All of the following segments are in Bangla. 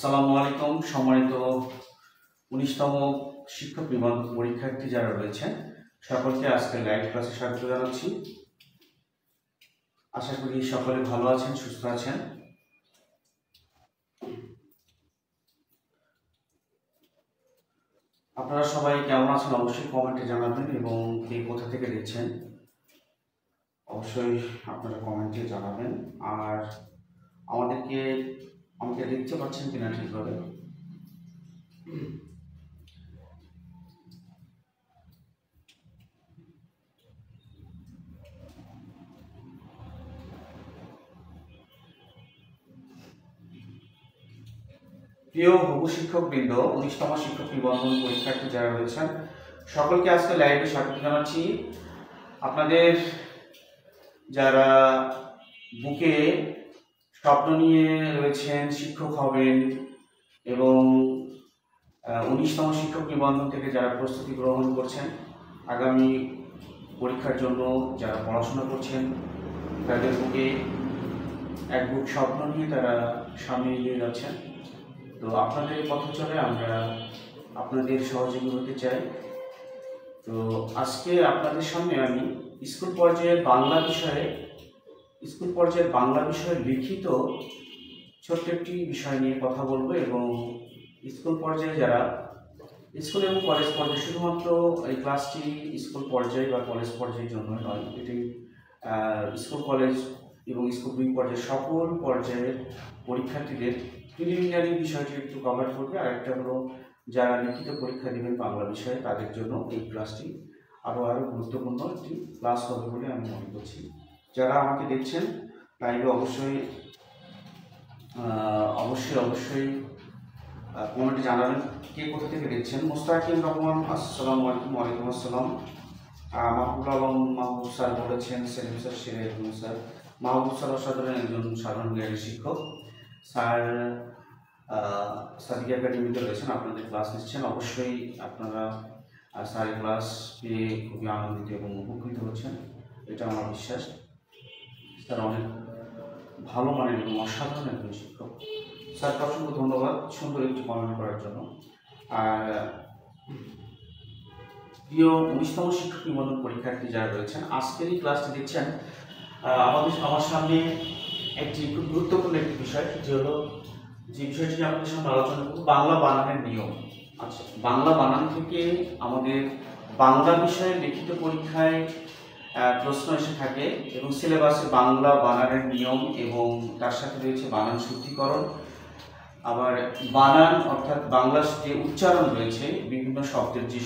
আসসালামু আলাইকুম সম্মানিত ১৯তম শিক্ষক নিবন্ধন পরীক্ষার্থী যারা রয়েছেন সকলকে আজকের লাইভ ক্লাসে স্বাগত জানাচ্ছি। আশা করি সকলে ভালো আছেন, সুস্থ আছেন। আপনারা সবাই কেমন আছেন অবশ্যই কমেন্টে জানাবেন এবং কে কোথা থেকে দেখছেন অবশ্যই আপনারা কমেন্টে জানাবেন। আর আমাকে দেখতে পাচ্ছেন কিনা ঠিকভাবে? প্রিয় হবু শিক্ষকবৃন্দ, ১৯তম শিক্ষক নিবন্ধন পরীক্ষার্থী যারা রয়েছেন সকলকে আজকে লাইভে স্বাগত জানাচ্ছি। আপনাদের যারা বুকে স্বপ্ন নিয়ে রয়েছেন, শিক্ষক হবেন এবং ১৯তম শিক্ষক নিবন্ধন থেকে যারা প্রস্তুতি গ্রহণ করছেন, আগামী পরীক্ষার জন্য যারা পড়াশোনা করছেন, তাদের বুকে এক বুক স্বপ্ন নিয়ে তারা সামনে এগিয়ে যাচ্ছেন। তো আপনাদের পথ চলে আমরা আপনাদের সহযোগী হতে চাই। তো আজকে আপনাদের সামনে আমি স্কুল পর্যায়ের বাংলা বিষয়ে লিখিত ছোট্ট একটি বিষয় নিয়ে কথা বলবো এবং স্কুল পর্যায়ে যারা স্কুল এবং কলেজ পর্যায়ে, শুধুমাত্র এই ক্লাসটি স্কুল পর্যায়ে বা কলেজ পর্যায়ের জন্য নয়, এটি স্কুল কলেজ এবং স্কুল ২ পর্যায়ে সকল পর্যায়ের পরীক্ষার্থীদের প্রিলিমিনারি বিষয়টি একটু কভার করবে। আর একটা হলো যারা লিখিত পরীক্ষা দেবেন বাংলা বিষয়ে তাদের জন্য এই ক্লাসটি আরও গুরুত্বপূর্ণ একটি ক্লাস হবে বলে আমি মনে করছি। যারা আমাকে দেখছেন লাইভে অবশ্যই কমেন্টে জানাবেন কে কোথা থেকে দেখছেন। মুস্তাকিম রহমান, আসসালামু আলাইকুম। ওয়ালাইকুম আসসালাম। মাহবুবুল আলম মাহবুব স্যার বলেছেন, সেলিম স্যার, সেলিম স্যার। মাহবুব স্যার অসাধারণ একজন সাধারণ জ্ঞানের শিক্ষক। স্যার সাদিক একাডেমিতে রয়েছেন, আপনাদের ক্লাস নিচ্ছেন। অবশ্যই আপনারা স্যারের ক্লাস পেয়ে খুবই আনন্দিত এবং উপকৃত হচ্ছেন, এটা আমার বিশ্বাস। স্যার অনেক ভালো মানের এবং অসাধারণ একজন শিক্ষক। স্যারকে অসংখ্য ধন্যবাদ সুন্দর একটি কমেন্ট করার জন্য। আর প্রিয় ১৯তম শিক্ষক নিবন্ধন পরীক্ষার্থী যারা রয়েছেন, আজকের এই ক্লাসটি দেখছেন, আমার সামনে একটি খুব গুরুত্বপূর্ণ একটি বিষয়, যে বিষয়টি আপনাদের সামনে আলোচনা করব, বাংলা বানানের নিয়ম। আচ্ছা, বাংলা বানান থেকে আমাদের বাংলা বিষয়ে লিখিত পরীক্ষায় প্রশ্ন এসে থাকে এবং সিলেবাসে বাংলা বানানের নিয়ম এবং তার সাথে রয়েছে বানান শুদ্ধিকরণ। আবার বানান অর্থাৎ বাংলার যে উচ্চারণ রয়েছে, বিভিন্ন শব্দের যে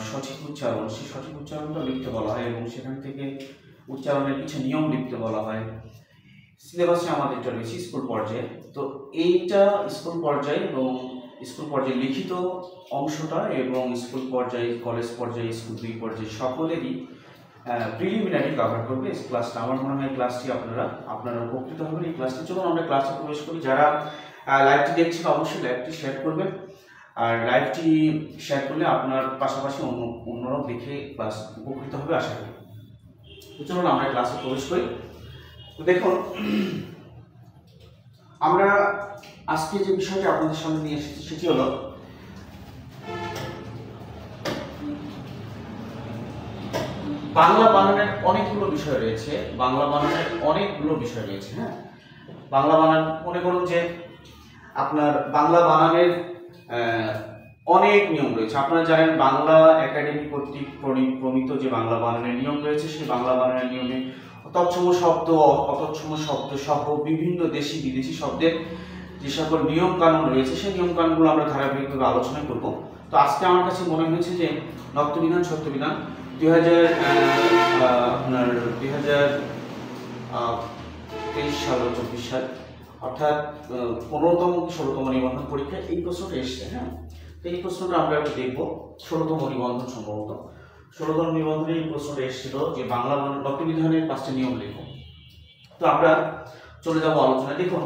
সঠিক উচ্চারণ, সেই সঠিক উচ্চারণটা লিখতে বলা হয় এবং সেখান থেকে উচ্চারণের কিছু নিয়ম লিখতে বলা হয়। সিলেবাসে আমাদের এটা রয়েছে স্কুল পর্যায়ে। তো এইটা স্কুল পর্যায়ে এবং স্কুল পর্যায়ে লিখিত অংশটা এবং স্কুল পর্যায়ে, কলেজ পর্যায়ে, স্কুল ২ পর্যায়ে সকলেরই প্রিলিমিনারি কভার করবে এই ক্লাসটা। আমার মনে হয় ক্লাসটি আপনারা উপকৃত হবেন এই ক্লাসটি। চলুন আমরা ক্লাসে প্রবেশ করি। যারা লাইভটি দেখছেন অবশ্যই লাইভটি শেয়ার করবেন, আর লাইভটি শেয়ার করলে আপনার পাশাপাশি অন্যরাও দেখে ক্লাস উপকৃত হবে আশা করি। তো চলুন আমরা ক্লাসে প্রবেশ করি। তো দেখুন, আমরা আজকে যে বিষয়টি আপনাদের সামনে নিয়ে এসেছি সেটি হলো বাংলা বানানের অনেকগুলো বিষয় রয়েছে। হ্যাঁ, বাংলা বানান মনে করুন যে আপনার বাংলা বানানের অনেক নিয়ম রয়েছে। আপনারা জানেন বাংলা একাডেমি কর্তৃক প্রণীত যে বাংলা বানানের নিয়ম রয়েছে, সেই বাংলা বানানের নিয়মে তৎসম শব্দ, অতৎসম শব্দ সহ বিভিন্ন দেশি বিদেশি শব্দের যে সকল নিয়ম কানুন রয়েছে, সেই নিয়ম কানুনগুলো আমরা ধারাবাহিকভাবে আলোচনা করব। তো আজকে আমার কাছে মনে হয়েছে যে নত্যবিধান সত্যবিধান 2023 সাল 24 সাল অর্থাৎ 15তম কি 16তম নিবন্ধন পরীক্ষায় এই প্রশ্নটা এসছে। হ্যাঁ, তো এই প্রশ্নটা আমরা একটু দেখবো। 16তম নিবন্ধন, সম্ভবত 16তম নিবন্ধনে এই প্রশ্নটা এসেছিল যে বাংলা নত্যবিধানের 5টি নিয়ম লিখো। তো আমরা চলে যাব আলোচনায়। দেখুন,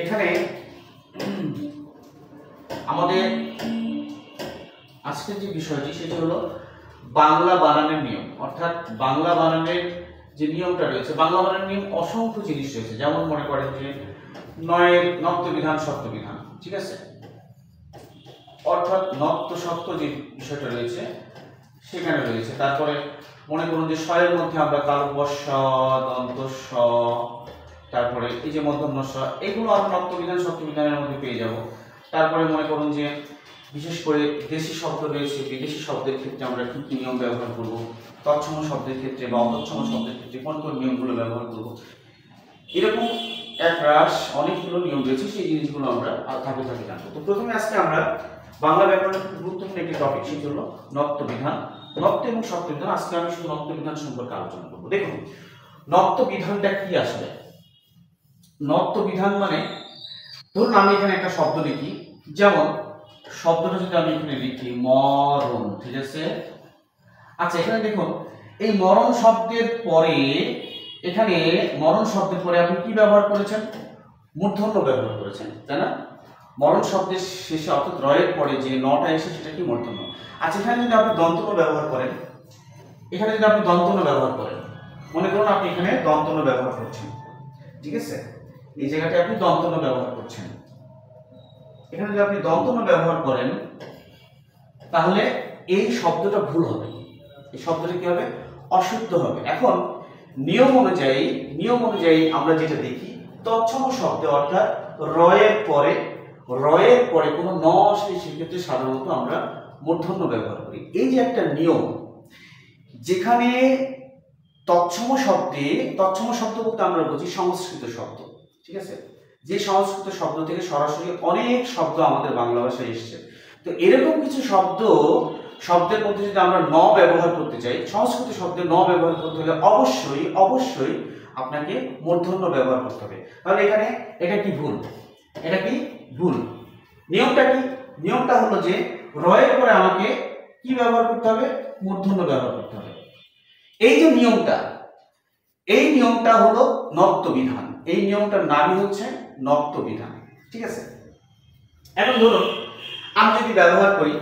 এখানে আমাদের আজকের যে বিষয়টি সেটি হলো বাংলা বানানের নিয়ম। অর্থাৎ বাংলা বানানের যে নিয়মটা রয়েছে, বাংলা বানানের নিয়ম অসংখ্য জিনিস রয়েছে। যেমন মনে করেন যে নত্যবিধান সত্যবিধান, ঠিক আছে, অর্থাৎ নত্ব সত্য যে বিষয়টা রয়েছে সেখানে রয়েছে। তারপরে মনে করুন যে স্বরের মধ্যে আমরা তালব্য স, দন্ত স, তারপরে এই যে মূর্ধন্য স, এগুলো আমরা নত্ব বিধান সত্য বিধানের মধ্যে পেয়ে যাব। তারপরে মনে করুন যে বিশেষ করে দেশি শব্দ রয়েছে, বিদেশি শব্দের ক্ষেত্রে আমরা কি কি নিয়ম ব্যবহার করব, তৎসম শব্দের ক্ষেত্রে বা অতৎসম শব্দের ক্ষেত্রে কোন কোন নিয়মগুলো ব্যবহার করব, এরকম এক রাশ অনেকগুলো নিয়ম রয়েছে, সেই জিনিসগুলো আমরা ধাপে ধাপে জানবো। তো প্রথমে আজকে আমরা বাংলা ব্যাকরণের খুব গুরুত্বপূর্ণ একটি টপিক, সেটি হলো নত্ব বিধান, নত্ব এবং সত্য বিধান। আজকে আমি শুধু নত্ব বিধান সম্পর্কে আলোচনা করবো। দেখুন নত্ব বিধানটা কি আসলে। নত্ব বিধান মানে ধরুন আমি এখানে একটা শব্দ লিখি, যেমন শব্দটা যদি আমি এখানে লিখি মরণ, ঠিক আছে। আচ্ছা এখানে দেখুন এই মরণ শব্দের পরে, এখানে মরণ শব্দের পরে আপনি কি ব্যবহার করেছেন, মূর্ধন্য ব্যবহার করেছেন, তাই না। মরণ শব্দের শেষে অর্থাৎ রয়ের পরে যে নটা এসে সেটা কি মূর্ধন্য। আচ্ছা এখানে যদি আপনি দন্তন্য ব্যবহার করেন, এখানে যদি আপনি দন্তন্য ব্যবহার করেন, মনে করুন আপনি এখানে দন্তন্য ব্যবহার করছেন, ঠিক আছে, এই জায়গাটায় আপনি দন্তন্য ব্যবহার করছেন, এখানে যদি আপনি দন্তন্য ব্যবহার করেন তাহলে এই শব্দটা ভুল হবে, এই শব্দটা কি হবে, অশুদ্ধ হবে। এখন নিয়ম অনুযায়ী আমরা যেটা দেখি তৎসম শব্দে অর্থাৎ রয়ের পরে কোনো ন আসলে সেক্ষেত্রে সাধারণত আমরা মূর্ধন্য ব্যবহার করি। এই যে একটা নিয়ম, যেখানে তৎসম শব্দ বলতে আমরা বুঝি সংস্কৃত শব্দ, ঠিক আছে, যে সংস্কৃত শব্দ থেকে সরাসরি অনেক শব্দ আমাদের বাংলা ভাষায় এসেছে। তো এরকম কিছু শব্দের মধ্যে যদি আমরা ন ব্যবহার করতে চাই, সংস্কৃত শব্দে ন ব্যবহার করতে হলে অবশ্যই আপনাকে মূর্ধন্য ব্যবহার করতে হবে। তাহলে এখানে এটা কি ভুল, নিয়মটা হলো যে রয়ের পরে আমাকে কি ব্যবহার করতে হবে, মূর্ধন্য ব্যবহার করতে হবে। এই যে নিয়মটা হলো নত্ব বিধান, এই নিয়মটার নামই হচ্ছে নত্ব বিধান, ঠিক আছে। এখন ধরুন আমি যদি ব্যবহার করি,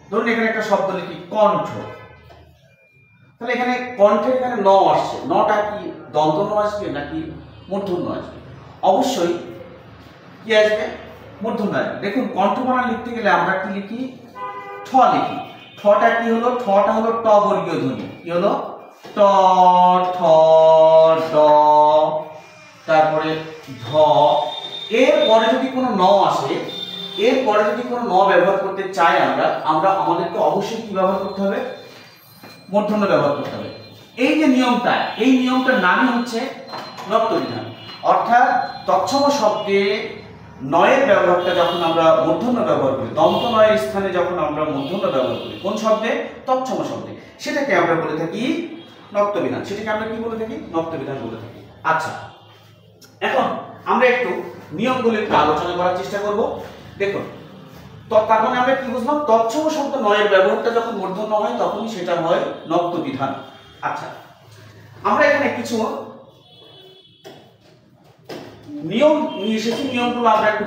ধরুন এখানে একটা শব্দ লিখি কণ্ঠ, তাহলে এখানে কণ্ঠের এখানে ন আসছে, নটা কি দন্তন্য আসবে নাকি মূর্ধন্য আসবে, অবশ্যই কি আসবে, মূর্ধন্য আসবে। দেখুন কণ্ঠবর্ণ লিখতে গেলে আমরা কি লিখি, ঠ লিখি, ঠটা কি হলো, ঠটা হলো ট বর্গীয় ধ্বনি, কি হলো ট, ঠ, ড, তারপরে ধ, এর পরে যদি কোনো ন আসে, এরপরে যদি কোনো ন ব্যবহার করতে চাই আমরা আমাদেরকে অবশ্যই কি ব্যবহার করতে হবে, মূর্ধন্য ব্যবহার করতে হবে। এই যে নিয়মটা, এই নিয়মটার নামই হচ্ছে নত্ব বিধান। অর্থাৎ তৎসম শব্দে নয়ের ব্যবহারটা যখন আমরা মূর্ধন্য ব্যবহার করি, দন্ত নয়ের স্থানে যখন আমরা মূর্ধন্য ব্যবহার করি কোন শব্দে, তৎসম শব্দে, সেটাকে আমরা বলে থাকি নত্ব বিধান, সেটাকে আমরা কি বলে থাকি, নত্ব বিধান বলে থাকি। আচ্ছা এখন আমরা একটু নিয়মগুলো একটু আলোচনা করার চেষ্টা করব। দেখুন তার মানে আমরা কি বুঝলাম, তৎসম শব্দ নয়ের ব্যবহারটা যখন মূর্ধন্য হয় তখনই সেটা হয় নত্ব বিধান। আচ্ছা আমরা এখানে কিছু নিয়ম নিয়ে এসেছি, নিয়মগুলো আমরা একটু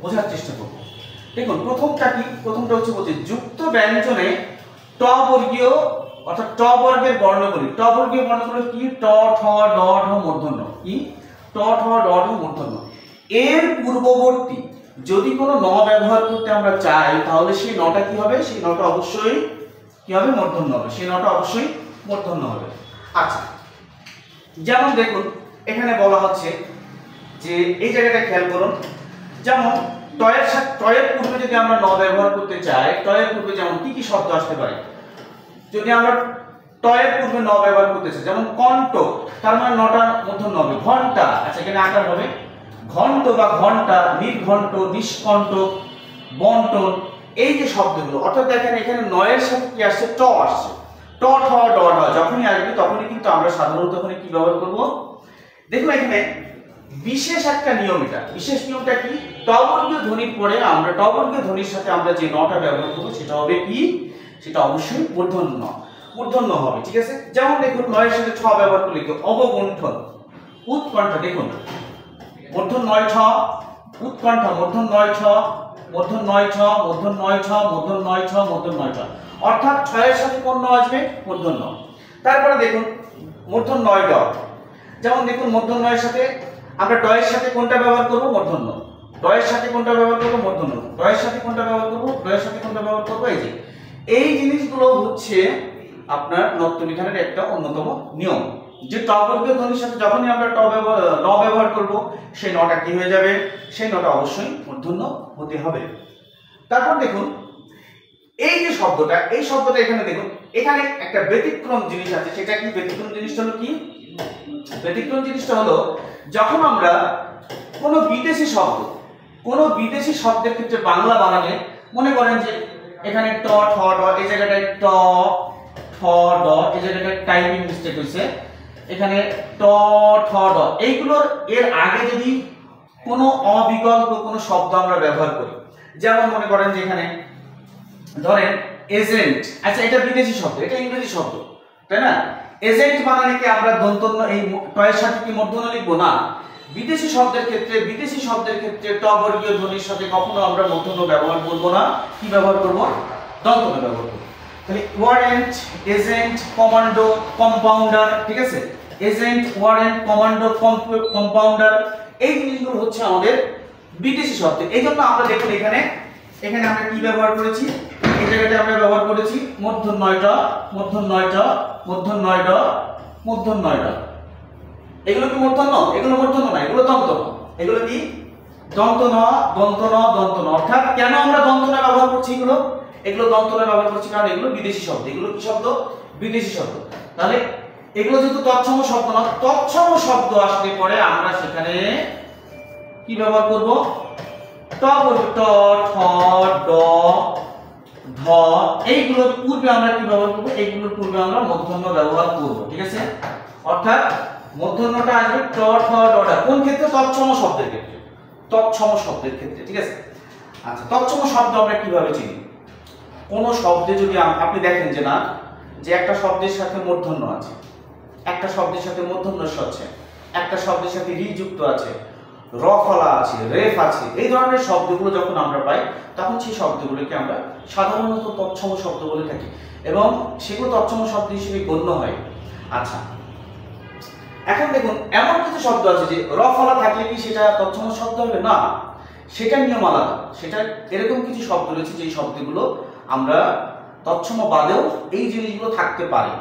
বোঝার চেষ্টা করব। দেখুন প্রথমটা হচ্ছে বলছে যুক্ত ব্যঞ্জনে ট বর্গীয় অর্থাৎ ট বর্গের বর্ণগুলি, ট বর্গীয় বর্ণগুলি কি, ট, ঠ, ড, ঢ মূর্ধন্য, কি ট, ঠ, ড, ঢ মূর্ধন্য। এর পূর্ববর্তী যদি কোনো ন ব্যবহার করতে আমরা চাই তাহলে সেই নটা কি হবে, সেই নটা অবশ্যই কি হবে, মূর্ধন্য হবে, সেই নটা অবশ্যই মূর্ধন্য হবে। আচ্ছা যেমন দেখুন এখানে বলা হচ্ছে যে এই জায়গাটা খেয়াল করুন, যেমন টয়ের পূর্বে যদি আমরা ন ব্যবহার করতে চাই, টয়ের পূর্বে যেমন কি কি শব্দ আসতে পারে, যদি আমরা টয়ের পূর্বে ন ব্যবহার করতে চাই, যেমন কণ্ঠ, তার মানে নটা মূর্ধন্য হবে। ঘন্টা, আচ্ছা এখানে আকার হবে ঘণ্ট বা ঘন্টা, নির্ঘণ্ট, নিষ্কণ্ঠ, বন্টন, এই যে শব্দগুলো, অর্থাৎ দেখেন এখানে নয়ের সাথে কি আসছে, ট আসছে, ট, ঠ, ড, ঢ যখনই আসবে তখনই কিন্তু আমরা সাধারণত ওখানে কি ব্যবহার করব। দেখুন এখানে বিশেষ একটা নিয়ম, এটা বিশেষ নিয়মটা কি, ট বর্গীয় ধ্বনির পরে আমরা ট বর্গীয় ধ্বনির সাথে আমরা যে নটা ব্যবহার করব সেটা হবে কি, সেটা অবশ্যই মূর্ধন্য হবে, ঠিক আছে। যেমন দেখুন নয়ের সাথে ছ ব্যবহার করলে কি, অবগুণ্ঠন, উৎকণ্ঠ, দেখুন মূর্ধন্য নয় ছ, উৎকণ্ঠ মূর্ধন্য নয় ছ, মূর্ধন্য নয় ছ, মূর্ধন্য নয় ছ, মূর্ধন্য নয় ছ, মূর্ধন্য নয় ছ, অর্থাৎ ছয়ের সাথে কোন ন আসবে, মূর্ধন্য। তারপরে দেখুন মূর্ধন্য নয় ড, যেমন দেখুন মূর্ধন্য নয়ের সাথে আমরা ডয়ের সাথে কোনটা ব্যবহার করব, মূর্ধন্য, ডয়ের সাথে কোনটা ব্যবহার করব? মূর্ধন্য। ডয়ের সাথে কোনটা ব্যবহার করব? ডয়ের সাথে কোনটা ব্যবহার করব? এই যে এই জিনিসগুলো হচ্ছে আপনার নত্যলিখানের একটা অন্যতম নিয়ম, যে ট বর্গীয় ধ্বনির সাথে যখনই আমরা ন ব্যবহার করব সেই নটা কি হয়ে যাবে? সেই নটা অবশ্যই মূর্ধন্য হতে হবে। তারপর দেখুন এই যে শব্দটা, এই শব্দটা এখানে দেখুন, এখানে একটা ব্যতিক্রম জিনিস আছে। সেটা কি ব্যতিক্রম জিনিসটা হলো কি? ব্যতিক্রম জিনিসটা হলো যখন আমরা কোনো বিদেশি শব্দের ক্ষেত্রে বাংলা বানালে, মনে করেন যে এখানে ট ঠ ড, এই জায়গাটায় ট ঠ ড, এই জায়গাটায় টাইপিং মিস্টেক হয়েছে, এখানে ট ঠ ড, এইগুলোর এর আগে যদি কোনো অবিকল্প কোনো শব্দ আমরা ব্যবহার করি, যেমন মনে করেন যে এখানে ধরেন এজেন্ট, আচ্ছা এটা বিদেশি শব্দ, এটা ইংরেজি শব্দ, তাই না? এজেন্ট বানানে কি আমরা দন্তন্য এই টয়ের সাথে কি মূর্ধন্য লিখবো? না। বিদেশি শব্দের ক্ষেত্রে ট বর্গীয় ধ্বনির সাথে কখনো আমরা মূর্ধন্য ব্যবহার করব না। কি ব্যবহার করব? দন্তন্য ব্যবহার করব। তাহলে ওয়ারেন্ট, এজেন্ট, কমান্ডো, কম্পাউন্ডার, ঠিক আছে? এজেন্ট, ওয়ারেন্ট, কমান্ডো, কম্পাউন্ডার, এই জিনিসগুলো হচ্ছে আমাদের বিদেশি শব্দ। এইজন্য আমরা দেখুন এখানে আমরা কি ব্যবহার করেছি? এই জায়গাটা আমরা ব্যবহার করেছি মূর্ধন্যটা, এগুলো কি মূর্ধন্য? এগুলো মূর্ধন্য না, এগুলো দন্তন্য। এগুলো কি? দন্তন্য। অর্থাৎ কেন আমরা দন্তন্য ব্যবহার করছি? এগুলো দন্তন্য ব্যবহার করছি কারণ এগুলো বিদেশি শব্দ। এগুলো কি শব্দ? বিদেশি শব্দ। তাহলে এগুলো যেহেতু তৎসম শব্দ না, তৎসম শব্দ আসলে পরে আমরা সেখানে কি ব্যবহার করব? ট, ঠ, ড, ধ, এইগুলোর পূর্বে আমরা কি ব্যবহার করব? এইগুলোর পূর্বে আমরা মূর্ধন্য ব্যবহার করব, ঠিক আছে? অর্থাৎ মূর্ধন্যটা আসবে ট, ঠ, ড। কোন ক্ষেত্রে? তৎসম শব্দের ক্ষেত্রে, ঠিক আছে? আচ্ছা, তৎসম শব্দ আমরা কিভাবে চিনি? কোন শব্দে যদি আপনি দেখেন যে না, যে একটা শব্দের সাথে মূর্ধন্য আছে, একটা শব্দের সাথে মূর্ধন্য আছে, একটা শব্দের সাথে রি যুক্ত আছে, র ফলা আছে, রেফ আছে, এই ধরনের শব্দগুলো যখন আমরা পাই তখন সেই শব্দগুলোকে আমরা সাধারণত তৎসম শব্দ বলে থাকি এবং সেগুলো তৎসম শব্দ হিসেবে গণ্য হয়। আচ্ছা, এখন দেখুন এমন কিছু শব্দ আছে যে র ফলা থাকলে কি সেটা তৎসম শব্দ হবে? না, সেটা নিয়ম আলাদা। সেটা এরকম কিছু শব্দ রয়েছে যে শব্দগুলো আমরা তৎসম বাদেও এই জিনিসগুলো থাকতে পারে,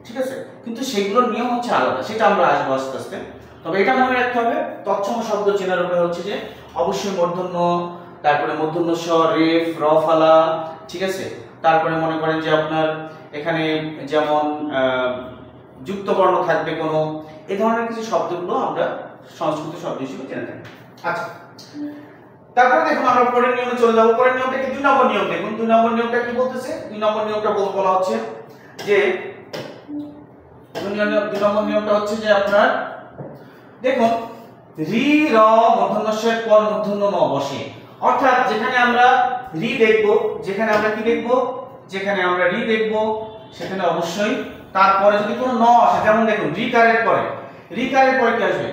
ঠিক আছে? কিন্তু সেগুলোর নিয়ম হচ্ছে আলাদা, সেটা আমরা আসবো আস্তে আস্তে। তবে এটা মনে রাখতে হবে, তৎসম শব্দ চেনার উপায় হচ্ছে যে অবশ্যই মূর্ধন্য, তারপরে মূর্ধন্য স, রেফ, র ফলা, ঠিক আছে? তারপরে মনে করেন যে আপনার এখানে যেমন যুক্ত বর্ণ থাকবে কোনো, এই ধরনের কিছু শব্দগুলো আমরা সংস্কৃত শব্দ হিসেবে জেনে থাকি। আচ্ছা, তারপরে দেখুন আমরা পরের নিয়মে চলে যাব। পরের নিয়মটা কি? 2 নম্বর নিয়ম। দেখুন 2 নম্বর নিয়মটা কি বলতেছে? 2 নম্বর নিয়মটা বলা হচ্ছে যে 2 নম্বর নিয়মটা হচ্ছে যে আপনার দেখুন রি, র মূর্ধন্যের পর মূর্ধন্য ন বসে। অর্থাৎ যেখানে আমরা রি দেখব, যেখানে আমরা কি দেখব? যেখানে আমরা রি দেখব সেখানে অবশ্যই তারপরে যদি কোনো ন আসে, যেমন দেখুন রিকারের পরে কি আসবে?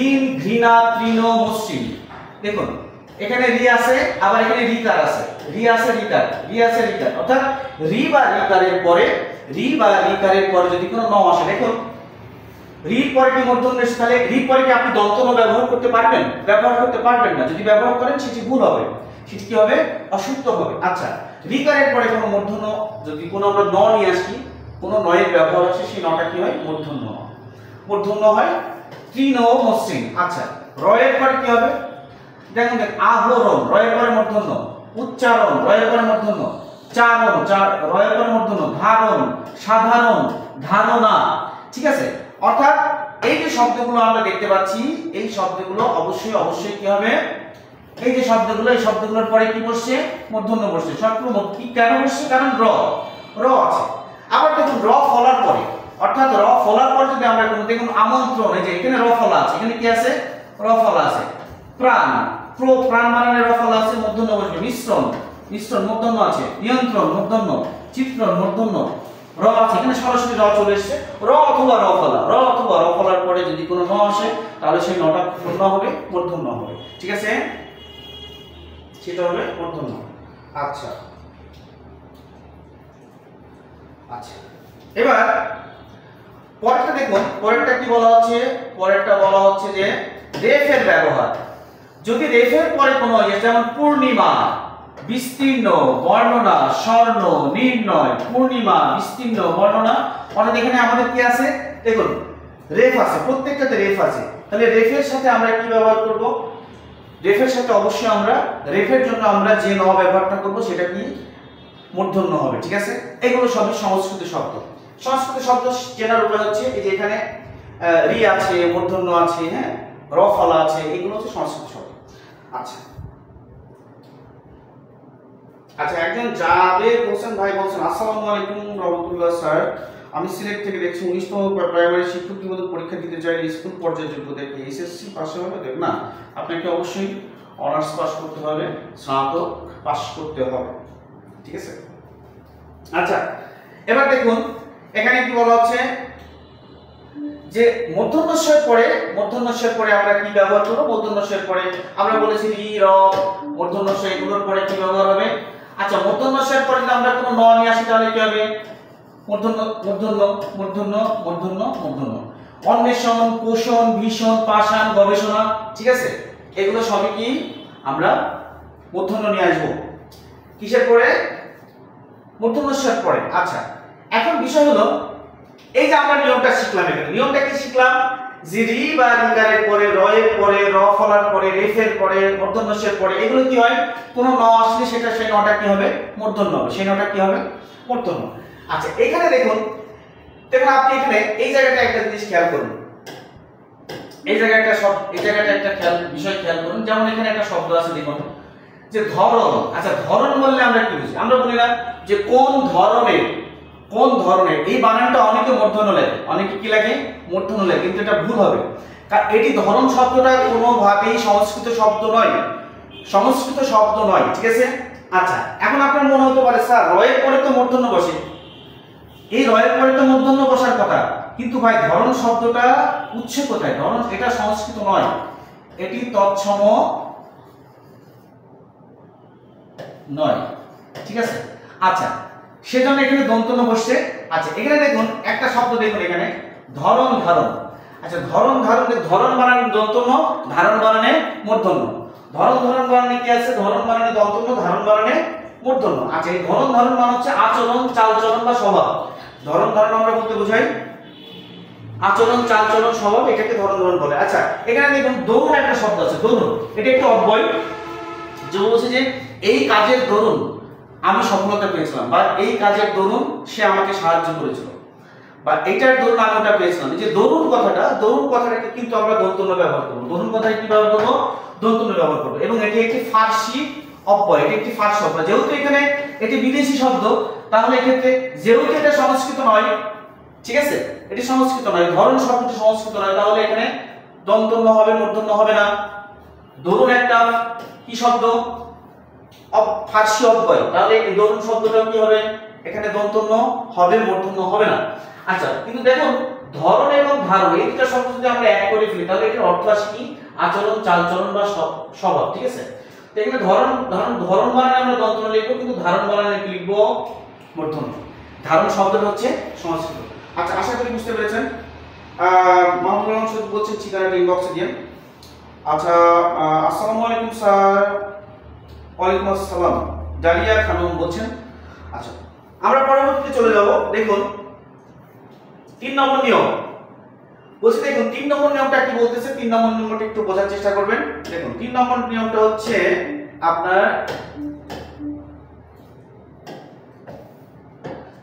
ঋণ, ঘৃণা, তৃণ, মসৃণ। দেখুন এখানে রি আছে, আবার এখানে রিকার আছে, রি আছে রিকার। অর্থাৎ রি বা রিকারের পরে যদি কোনো ন আসে, দেখুন রির পরে কি মূর্ধন্য এসে, তাহলে রির পরে কি আপনি দন্তন্য ব্যবহার করতে পারবেন? ব্যবহার করতে পারবেন না। যদি ব্যবহার করেন সেটি ভুল হবে, সেটি কি হবে? অশুদ্ধ হবে। আচ্ছা, রিকারের পরে কোনো মূর্ধন্য যদি কোনো আমরা ন নিয়ে আসি, কোনো নয়ের ব্যবহার আছে, সেই নটা কি হয়? মূর্ধন্য হয়। তৃণ, মসৃণ। আচ্ছা, রয়ের পরে কি হবে? দেখুন আহরণ, রয়ের পরে মূর্ধন্য। উচ্চারণ, রয়ের পরে মূর্ধন্য। চারণ, রয়ের পরে মূর্ধন্য। ধারণ, সাধারণ, ধারণা, ঠিক আছে? অর্থাৎ এই যে শব্দগুলো আমরা দেখতে পাচ্ছি, এই শব্দগুলো অবশ্যই কি হবে? এই যে শব্দগুলো, এই শব্দগুলোর পরে কি বসছে? মূর্ধন্য বসছে। সবগুলো কি কেন বসছে? কারণ র আছে। আবার দেখুন র ফলার পরে, অর্থাৎ র ফলার পরে যদি আমরা কোনো দেখুন আমন্ত্রণ, এই যে এখানে র ফলা আছে, এখানে কি আছে? র ফলা আছে। প্রাণ, প্রাণ মানে র ফলা আছে, মূর্ধন্য বসবে। মিশ্রণ মূর্ধন্য আছে। নিয়ন্ত্রণ মূর্ধন্য। চিত্রণ মূর্ধন্য। র আছে, এখানে সরাসরি র চলে এসেছে। র অথবা র ফলার পরে যদি কোনো ন আসে তাহলে সেই নটা পূর্ণ হবে, মূর্ধন্য হবে, ঠিক আছে? সেটা হবে মূর্ধন্য। আচ্ছা, এবার পরেরটা দেখুন, পরেরটা কি বলা হচ্ছে? পরেরটা বলা হচ্ছে যে রেফের ব্যবহার। যদি রেফের পরে কোনো যেমন পূর্ণিমা, বিস্তীর্ণ, বর্ণনা, স্বর্ণ, নির্ণয়, পূর্ণিমা, বিস্তীর্ণ, বর্ণনা, অর্থাৎ এখানে আমাদের কি আছে দেখুন রেফ আছে, প্রত্যেকটাতে রেফ আছে। তাহলে রেফের সাথে আমরা কি ব্যবহার করব? রেফের সাথে অবশ্যই আমরা রেফের জন্য আমরা যে ন ব্যবহারটা করব সেটা কি মূর্ধন্য হবে, ঠিক আছে? এগুলো সবই সংস্কৃত শব্দ। সংস্কৃত শব্দ চেনার উপায় হচ্ছে এই যে এখানে রি আছে, মূর্ধন্য আছে, হ্যাঁ, র ফলা আছে, এগুলো হচ্ছে সংস্কৃত শব্দ। আচ্ছা আচ্ছা, একজন জাবেদ হোসেন ভাই বলছেন আসসালামু আলাইকুম রহমতুল্লাহ স্যার, আমি সিলেট থেকে দেখছি 19তম প্রাইমারি শিক্ষক নিবন্ধন পরীক্ষা দিতে চাই, স্কুল পর্যায়ে যোগ্যতা কি এসএসসি পাশে হবে? দেখ না, আপনাকে অবশ্যই অনার্স পাস করতে হবে, স্নাতক পাস করতে হবে, ঠিক আছে? আচ্ছা এবার দেখুন এখানে কি বলা হচ্ছে যে মূর্ধন্যস্বর পরে আমরা কি ব্যবহার করব? মূর্ধন্যস্বর পরে আমরা বলেছি রি, র, মূর্ধন্যস্বর, এগুলোর পরে কি ব্যবহার হবে? আচ্ছা মূর্ধন্যস্বর পরে যদি আমরা কোনো ন নিয়ে আসি তাহলে কি হবে? মূর্ধন্য মূর্ধন্য মূর্ধন্য মূর্ধন্য মূর্ধন্য। অন্বেষণ, পোষণ, ভীষণ, পাষাণ, গবেষণা, ঠিক আছে? এগুলো সবই কি আমরা মূর্ধন্য নিয়ে আসবো। কিসের পরে? মূর্ধন্যস্বর পরে। আচ্ছা এখন বিষয় হলো এই যে আমরা নিয়মটা শিখলাম, এখানে নিয়মটা কি শিখলাম? যে রি বা রিকারের পরে, র এর পরে, র ফলার পরে, রেফের পরে, মূর্ধন্যস্বর পরে এগুলো কি হয়? কোনো ন আসলে সেটা সেই নটা কি হবে? মূর্ধন্য হবে, সেই নটা কি হবে? মূর্ধন্য। আচ্ছা এখানে দেখুন আপনি এখানে এই জায়গাটা একটা জিনিস খেয়াল করুন, এই জায়গাটা একটা বিষয় খেয়াল করুন। যেমন এখানে একটা শব্দ আছে দেখুন যে ধরন। আচ্ছা ধরন বললে আমরা কি বুঝি? আমরা বলি না যে কোন ধরনের, এই বানানটা অনেকে মূর্ধন্য লাগে, অনেকে কি লাগে? মূর্ধন্য লাগে, কিন্তু এটা ভুল হবে। কারণ এটি ধরন শব্দটা কোনোভাবেই সংস্কৃত শব্দ নয়, ঠিক আছে? আচ্ছা এখন আপনার মনে হতে পারে স্যার র এর পরে তো মূর্ধন্য বসে, এই র এর পরে তো মূর্ধন্য বসার কথা, কিন্তু ভাই ধরন শব্দটা উৎস কোথায়? ধরন এটা সংস্কৃত নয়, এটি তৎসম নয়, ঠিক আছে? আচ্ছা সেজন্য এখানে দন্তন্য বসছে। আচ্ছা এখানে দেখুন একটা শব্দ দেখুন এখানে ধরন ধারণ। আচ্ছা ধরন বানানে দন্তন্য, ধারণ বানানে মূর্ধন্য। ধরন বানানে কি আছে? ধরন বানানে দন্তন্য, ধারণ বানানে মূর্ধন্য। আচ্ছা এই ধরন মানে হচ্ছে আচরণ, চালচলন বা স্বভাব। ধরন আমরা বলতে বোঝাই আচরণ, চালচলন, স্বভাব, এটাকে ধরন বলে। আচ্ছা এখানে দেখুন দরুন একটা শব্দ আছে, দরুন, এটা একটু অব্যয়, যে বলছে যে এই কাজের দরুন আমি সফলতা পেয়েছিলাম, বা এই কাজের দরুন সে আমাকে সাহায্য করেছিল, বা এইটার দরুন আমি ওটা পেয়েছিলাম। এই যে দরুন কথাটাকে কিন্তু আমরা দন্তন্য ব্যবহার করব। দরুন কথাটা কি ব্যবহার করব? দন্তন্য ব্যবহার করব। এবং এটি একটি ফার্সি অব্যয়, এটি একটি ফার্সি অব্যয়। যেহেতু এখানে এটি বিদেশি শব্দ, তাহলে এক্ষেত্রে যেহেতু এটা সংস্কৃত নয়, ঠিক আছে, এটি সংস্কৃত নয়, ধরন শব্দটি সংস্কৃত নয়, তাহলে এখানে দন্তন্য হবে, মূর্ধন্য হবে না। দরুন একটা কি শব্দ? ফার্সি অব্যয়, তাহলে এই দরুন শব্দটা কি হবে? এখানে দন্তন্য হবে, মূর্ধন্য হবে না। আচ্ছা কিন্তু দেখুন ধরন এবং ধারণ এই দুটো শব্দ যদি আমরা এক করে ফেলি তাহলে এটার অর্থ আসে কি? আচরণ, চালচলন বা স্বভাব, ঠিক আছে? তো এখানে ধরন বানানে আমরা দন্তন্য লিখবো, কিন্তু ধারণ বানানে কি লিখবো? মূর্ধন্য। ধারণ শব্দটা হচ্ছে সংস্কৃত। আচ্ছা আশা করি বুঝতে পেরেছেন। মাহমুদুল আলম সৈয়দ বলছেন ঠিকানাটা ইনবক্সে দিন। আচ্ছা আসসালামু আলাইকুম স্যার। ওয়ালাইকুম আসসালাম। ডালিয়া খানম বলছেন। আচ্ছা আমরা পরবর্তীতে চলে যাব। দেখুন 3 নম্বর নিয়ম বলছি, দেখুন 3 নম্বর নিয়মটা কি বলতেছে? 3 নম্বর নিয়মটা একটু বোঝার চেষ্টা করবেন। দেখুন 3 নম্বর নিয়মটা হচ্ছে আপনার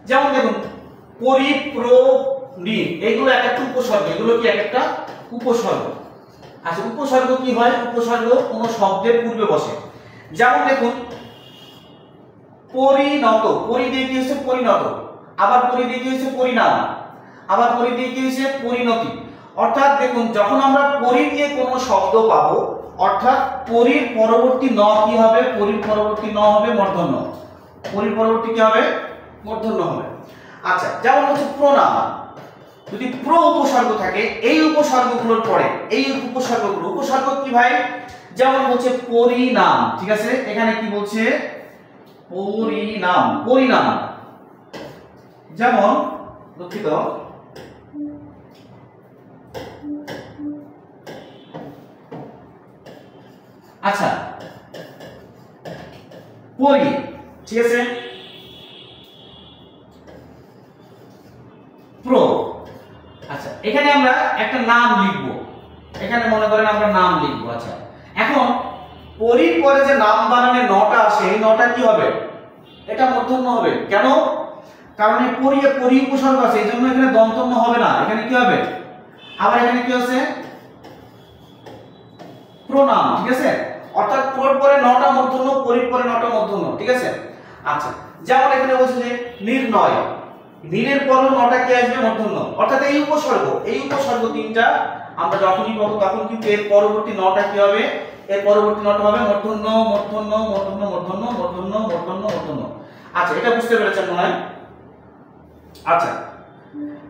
যেমন দেখুন পরিপ্রনি, এগুলো এক একটা উপসর্গ, এগুলো কি এক একটা উপসর্গ। আচ্ছা উপসর্গ কি হয়? উপসর্গ কোন শব্দের পূর্বে বসে। যেমন দেখুন পরিণত, পরি দিয়ে কি হচ্ছে? পরিণত, আবার পরি দিয়ে কি হচ্ছে? পরিণাম, আবার পরি দিয়ে কি হচ্ছে? পরিণতি। অর্থাৎ দেখুন যখন আমরা পরি দিয়ে কোনো শব্দ পাবো, অর্থাৎ পরির পরবর্তী ন কি হবে? পরির পরবর্তী ন হবে মূর্ধন্য, পরির পরবর্তী কি হবে? মূর্ধন্য হবে। আচ্ছা যেমন হচ্ছে প্রনাম, যদি প্র উপসর্গ থাকে এই উপসর্গগুলোর পরে, এই উপসর্গ কি ভাই? যেমন বলছে পরিণাম, ঠিক আছে? এখানে কি বলছে? পরিণাম। যেমন দুঃখিত, আচ্ছা, পরি, ঠিক আছে, প্রো। আচ্ছা, এখানে আমরা একটা নাম লিখব, এখানে মনে করেন আমরা নাম লিখব। আচ্ছা, এখন পরির পরে যে নাম বানানে নটা আসে, এই নটা কি হবে? এটা মূর্ধন্য হবে। কেন? কারণ এই পরি উপসর্গ আছে, এই জন্য এখানে দন্তন্য হবে না, এখানে কি হবে? আবার এখানে কি আছে? প্রোনাম, ঠিক আছে, অর্থাৎ প্রোর পরে নটা মূর্ধন্য, পরির পরে নটা মূর্ধন্য, ঠিক আছে। আচ্ছা, যেমন এখানে বলছে যে নির্ণয়, নীরের পরে নটা কি আসবে? মূর্ধন্য। অর্থাৎ এই উপসর্গ তিনটা আমরা যখনই পাবো তখন কিন্তু এর পরবর্তী নটা কি হবে? এর পরবর্তী নটা হবে মূর্ধন্য মূর্ধন্য মূর্ধন্য মূর্ধন্য মূর্ধন্য মূর্ধন্য মূর্ধন্য। আচ্ছা, এটা বুঝতে পেরেছেন মনে হয়? আচ্ছা,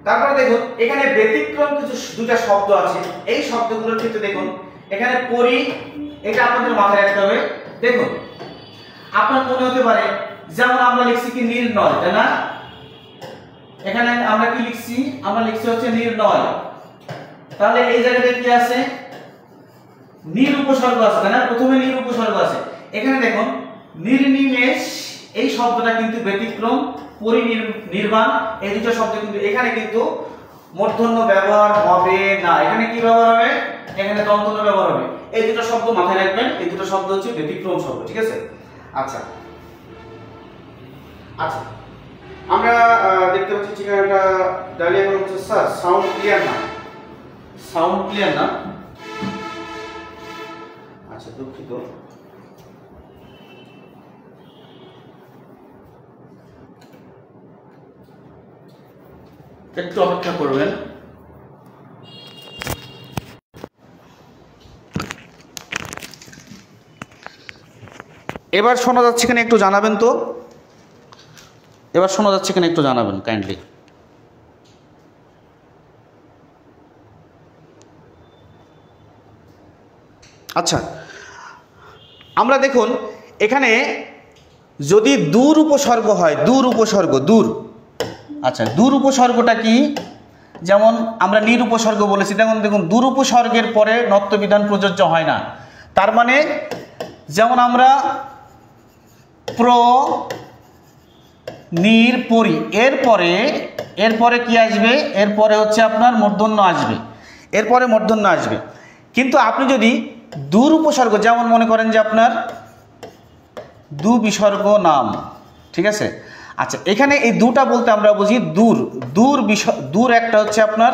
তারপরে দেখুন এখানে ব্যতিক্রম কিছু দুটা শব্দ আছে। এই শব্দগুলোর ক্ষেত্রে দেখুন এখানে পরি, এটা আপনাদের মাথায় রাখতে হবে। দেখুন আপনার মনে হতে পারে যেমন আমরা লিখছি কি নির্ণয়, তাই না? এখানে আমরা কি লিখছি? আমরা লিখছি হচ্ছে নির্ণয়। তাহলে এই জায়গাটায় কি আছে? নির উপসর্গ আছে, তাই না? প্রথমে নির উপসর্গ আছে। এখানে দেখুন নির্নিমেষ, এই শব্দটা কিন্তু ব্যতিক্রম, পরিনির্বাণ, এই দুটো শব্দ কিন্তু এখানে কিন্তু মূর্ধন্য ব্যবহার হবে না। এখানে কি ব্যবহার হবে? এখানে দন্তন্য ব্যবহার হবে। এই দুটো শব্দ মাথায় রাখবেন, এই দুটো শব্দ হচ্ছে ব্যতিক্রম শব্দ, ঠিক আছে। আচ্ছা আচ্ছা, আমরা দেখতে পাচ্ছি ঠিকানাটা ডালিয়া করে হচ্ছে স্যার সাউন্ড ক্লিয়ার না, সাউন্ড ক্লিয়ার না। আচ্ছা, দুঃখিত। একটু অপেক্ষা করবেন। এবার শোনা যাচ্ছে কিনা একটু জানাবেন তো, এবার শোনা যাচ্ছে কিনা একটু জানাবেন কাইন্ডলি। আচ্ছা, আমরা দেখুন এখানে যদি দূর উপসর্গ হয়, দূর উপসর্গ, দূর। আচ্ছা, দূর উপসর্গটা কি? যেমন আমরা নির উপসর্গ বলেছি, দেখুন দূর উপসর্গের পরে নত্ব বিধান প্রযোজ্য হয় না। তার মানে যেমন আমরা প্র, নির, পরি, এরপরে কি আসবে? এরপরে হচ্ছে আপনার মূর্ধন্য আসবে, এরপরে মূর্ধন্য আসবে। কিন্তু আপনি যদি দূর উপসর্গ, যেমন মনে করেন যে আপনার দু বিসর্গ নাম, ঠিক আছে। আচ্ছা, এখানে এই দুটা বলতে আমরা বুঝি দূর একটা হচ্ছে আপনার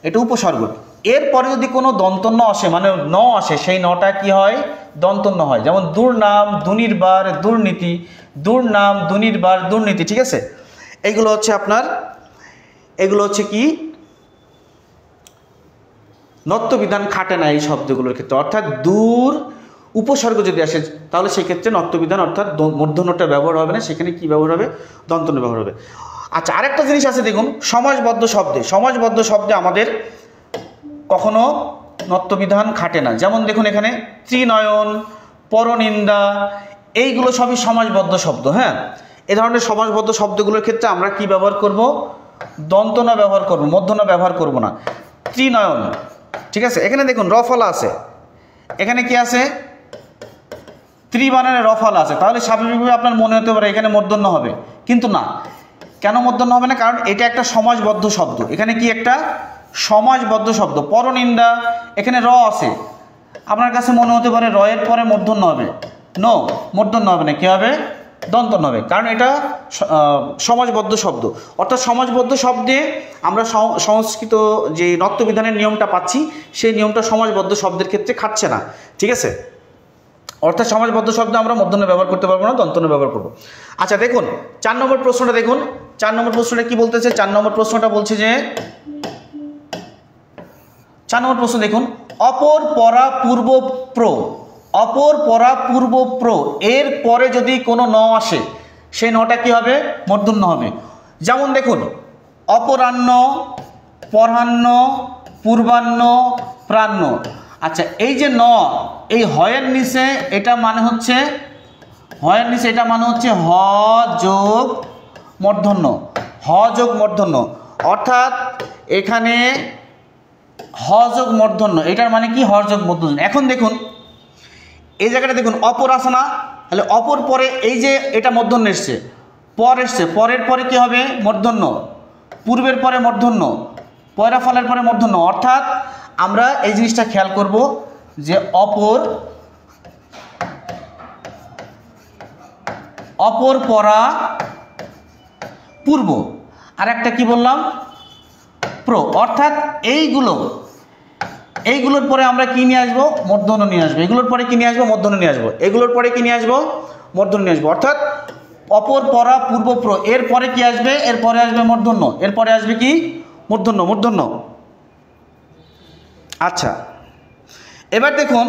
এটা উপসর্গ। এরপরে যদি কোনো দন্তন্য আসে, মানে ন আসে, সেই নটা কি হয়? দন্তন্য হয়। যেমন দুর্নাম, দুর্নির্বার, দুর্নীতি, দুর্নাম, দুর্নির্বার, দুর্নীতি, ঠিক আছে। এগুলো হচ্ছে আপনার, এগুলো হচ্ছে কি? নত্ব বিধান খাটে না এই শব্দগুলোর ক্ষেত্রে। অর্থাৎ দূর উপসর্গ যদি আসে তাহলে সেক্ষেত্রে নত্ব বিধান অর্থাৎ মূর্ধন্যটা ব্যবহার হবে না, সেখানে কি ব্যবহার হবে? দন্তন্য ব্যবহার হবে। আচ্ছা, আরেকটা জিনিস আছে দেখুন, সমাজবদ্ধ শব্দে আমাদের কখনো নত্ব বিধান খাটে না। যেমন দেখুন এখানে ত্রিনয়ন, পরনিন্দা, এইগুলো সবই সমাজবদ্ধ শব্দ। হ্যাঁ, এ ধরনের সমাজবদ্ধ শব্দগুলোর ক্ষেত্রে আমরা কি ব্যবহার করব? দন্তন্য ব্যবহার করব, মূর্ধন্য ব্যবহার করব না। ত্রিনয়ন, ঠিক আছে। এখানে দেখুন রফলা আছে, এখানে কি আছে? ত্রিবানানে রফলা আছে। তাহলে স্বাভাবিকভাবে আপনার মনে হতে পারে এখানে মূর্ধন্য হবে, কিন্তু না। কেন মূর্ধন্য হবে না? কারণ এটা একটা সমাজবদ্ধ শব্দ। এখানে কি একটা সমাজবদ্ধ শব্দ। পরনিন্দা, এখানে র আছে, আপনার কাছে মনে হতে পারে র এর পরে মূর্ধন্য হবে। নো, মূর্ধন্য হবে না, কি হবে? দন্তন্য হবে, কারণ এটা সমাজবদ্ধ শব্দ। অর্থাৎ সমাজবদ্ধ শব্দে আমরা সংস্কৃত যে নত্ব বিধানের নিয়মটা পাচ্ছি, সেই নিয়মটা সমাজবদ্ধ শব্দের ক্ষেত্রে খাটছে না, ঠিক আছে। অর্থাৎ সমাজবদ্ধ শব্দ আমরা মূর্ধন্য ব্যবহার করতে পারবো না, দন্তন্য ব্যবহার করবো। আচ্ছা, দেখুন 4 নম্বর প্রশ্নটা দেখুন। 4 নম্বর প্রশ্নটা কি বলতেছে? 4 নম্বর প্রশ্নটা বলছে যে 4 নম্বর প্রশ্ন দেখুন, অপর পরা পূর্ব প্র, অপর পরা পূর্ব প্র এর পরে যদি কোনো ন আসে, সেই নটা কি হবে? মূর্ধন্য হবে। যেমন দেখুন অপরাহ্ন, পরাহ্ন, পূর্বাহ্ন, প্রাহ্ন। আচ্ছা, এই যে ন, এই হয়ের নিচে এটা মানে হচ্ছে, হয়ের নিচে এটা মানে হচ্ছে হ যোগ মূর্ধন্য, হ যোগ মূর্ধন্য। অর্থাৎ এখানে হ যোগ মূর্ধন্য, এটার মানে কি? হ যোগ মূর্ধন্য। এখন দেখুন এই জায়গাটা দেখুন অপর আছে না, তাহলে অপর পরে এই যে এটা মূর্ধন্য এসছে, পর এসছে, পরের পরে কি হবে মূর্ধন্য, পূর্বের পরে মূর্ধন্য, পয়রা ফলের পরে মূর্ধন্য। অর্থাৎ আমরা এই জিনিসটা খেয়াল করব যে অপর পরা পূর্ব, আর একটা কি বললাম প্র। অর্থাৎ এইগুলোর পরে আমরা কি নিয়ে আসবো, মূর্ধন্য নিয়ে আসবো। এগুলোর পরে কি নিয়ে আসবো, মূর্ধন্য নিয়ে আসবো। এগুলোর পরে কি নিয়ে আসবো, মূর্ধন্য নিয়ে আসবো। অর্থাৎ অপর পরা পূর্ব প্র, এর পরে কি আসবে, এর পরে আসবে মূর্ধন্য, এর পরে আসবে কি মূর্ধন্য। আচ্ছা, এবার দেখুন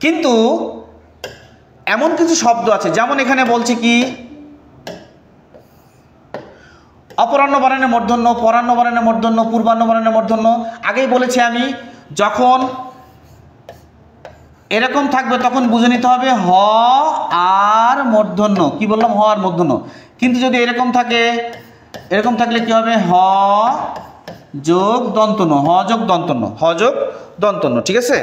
কিন্তু এমন কিছু শব্দ আছে, যেমন এখানে বলছে কি অপরাহ্ন বানানে মূর্ধন্য, পরাহ্ন বানানে মূর্ধন্য, পূর্বাহ্ন বানানে মূর্ধন্য। আগেই বলেছি আমি, যখন এরকম থাকবে তখন বুঝে নিতে হবে হ আর মূর্ধন্য। কি বললাম, হ আর মূর্ধন্য। কিন্তু যদি এরকম থাকে, এরকম থাকলে কি হবে, হ যোগ দন্তন্য, হ যোগ দন্তন্য, হ যোগ দন্তন্য। ঠিক আছে,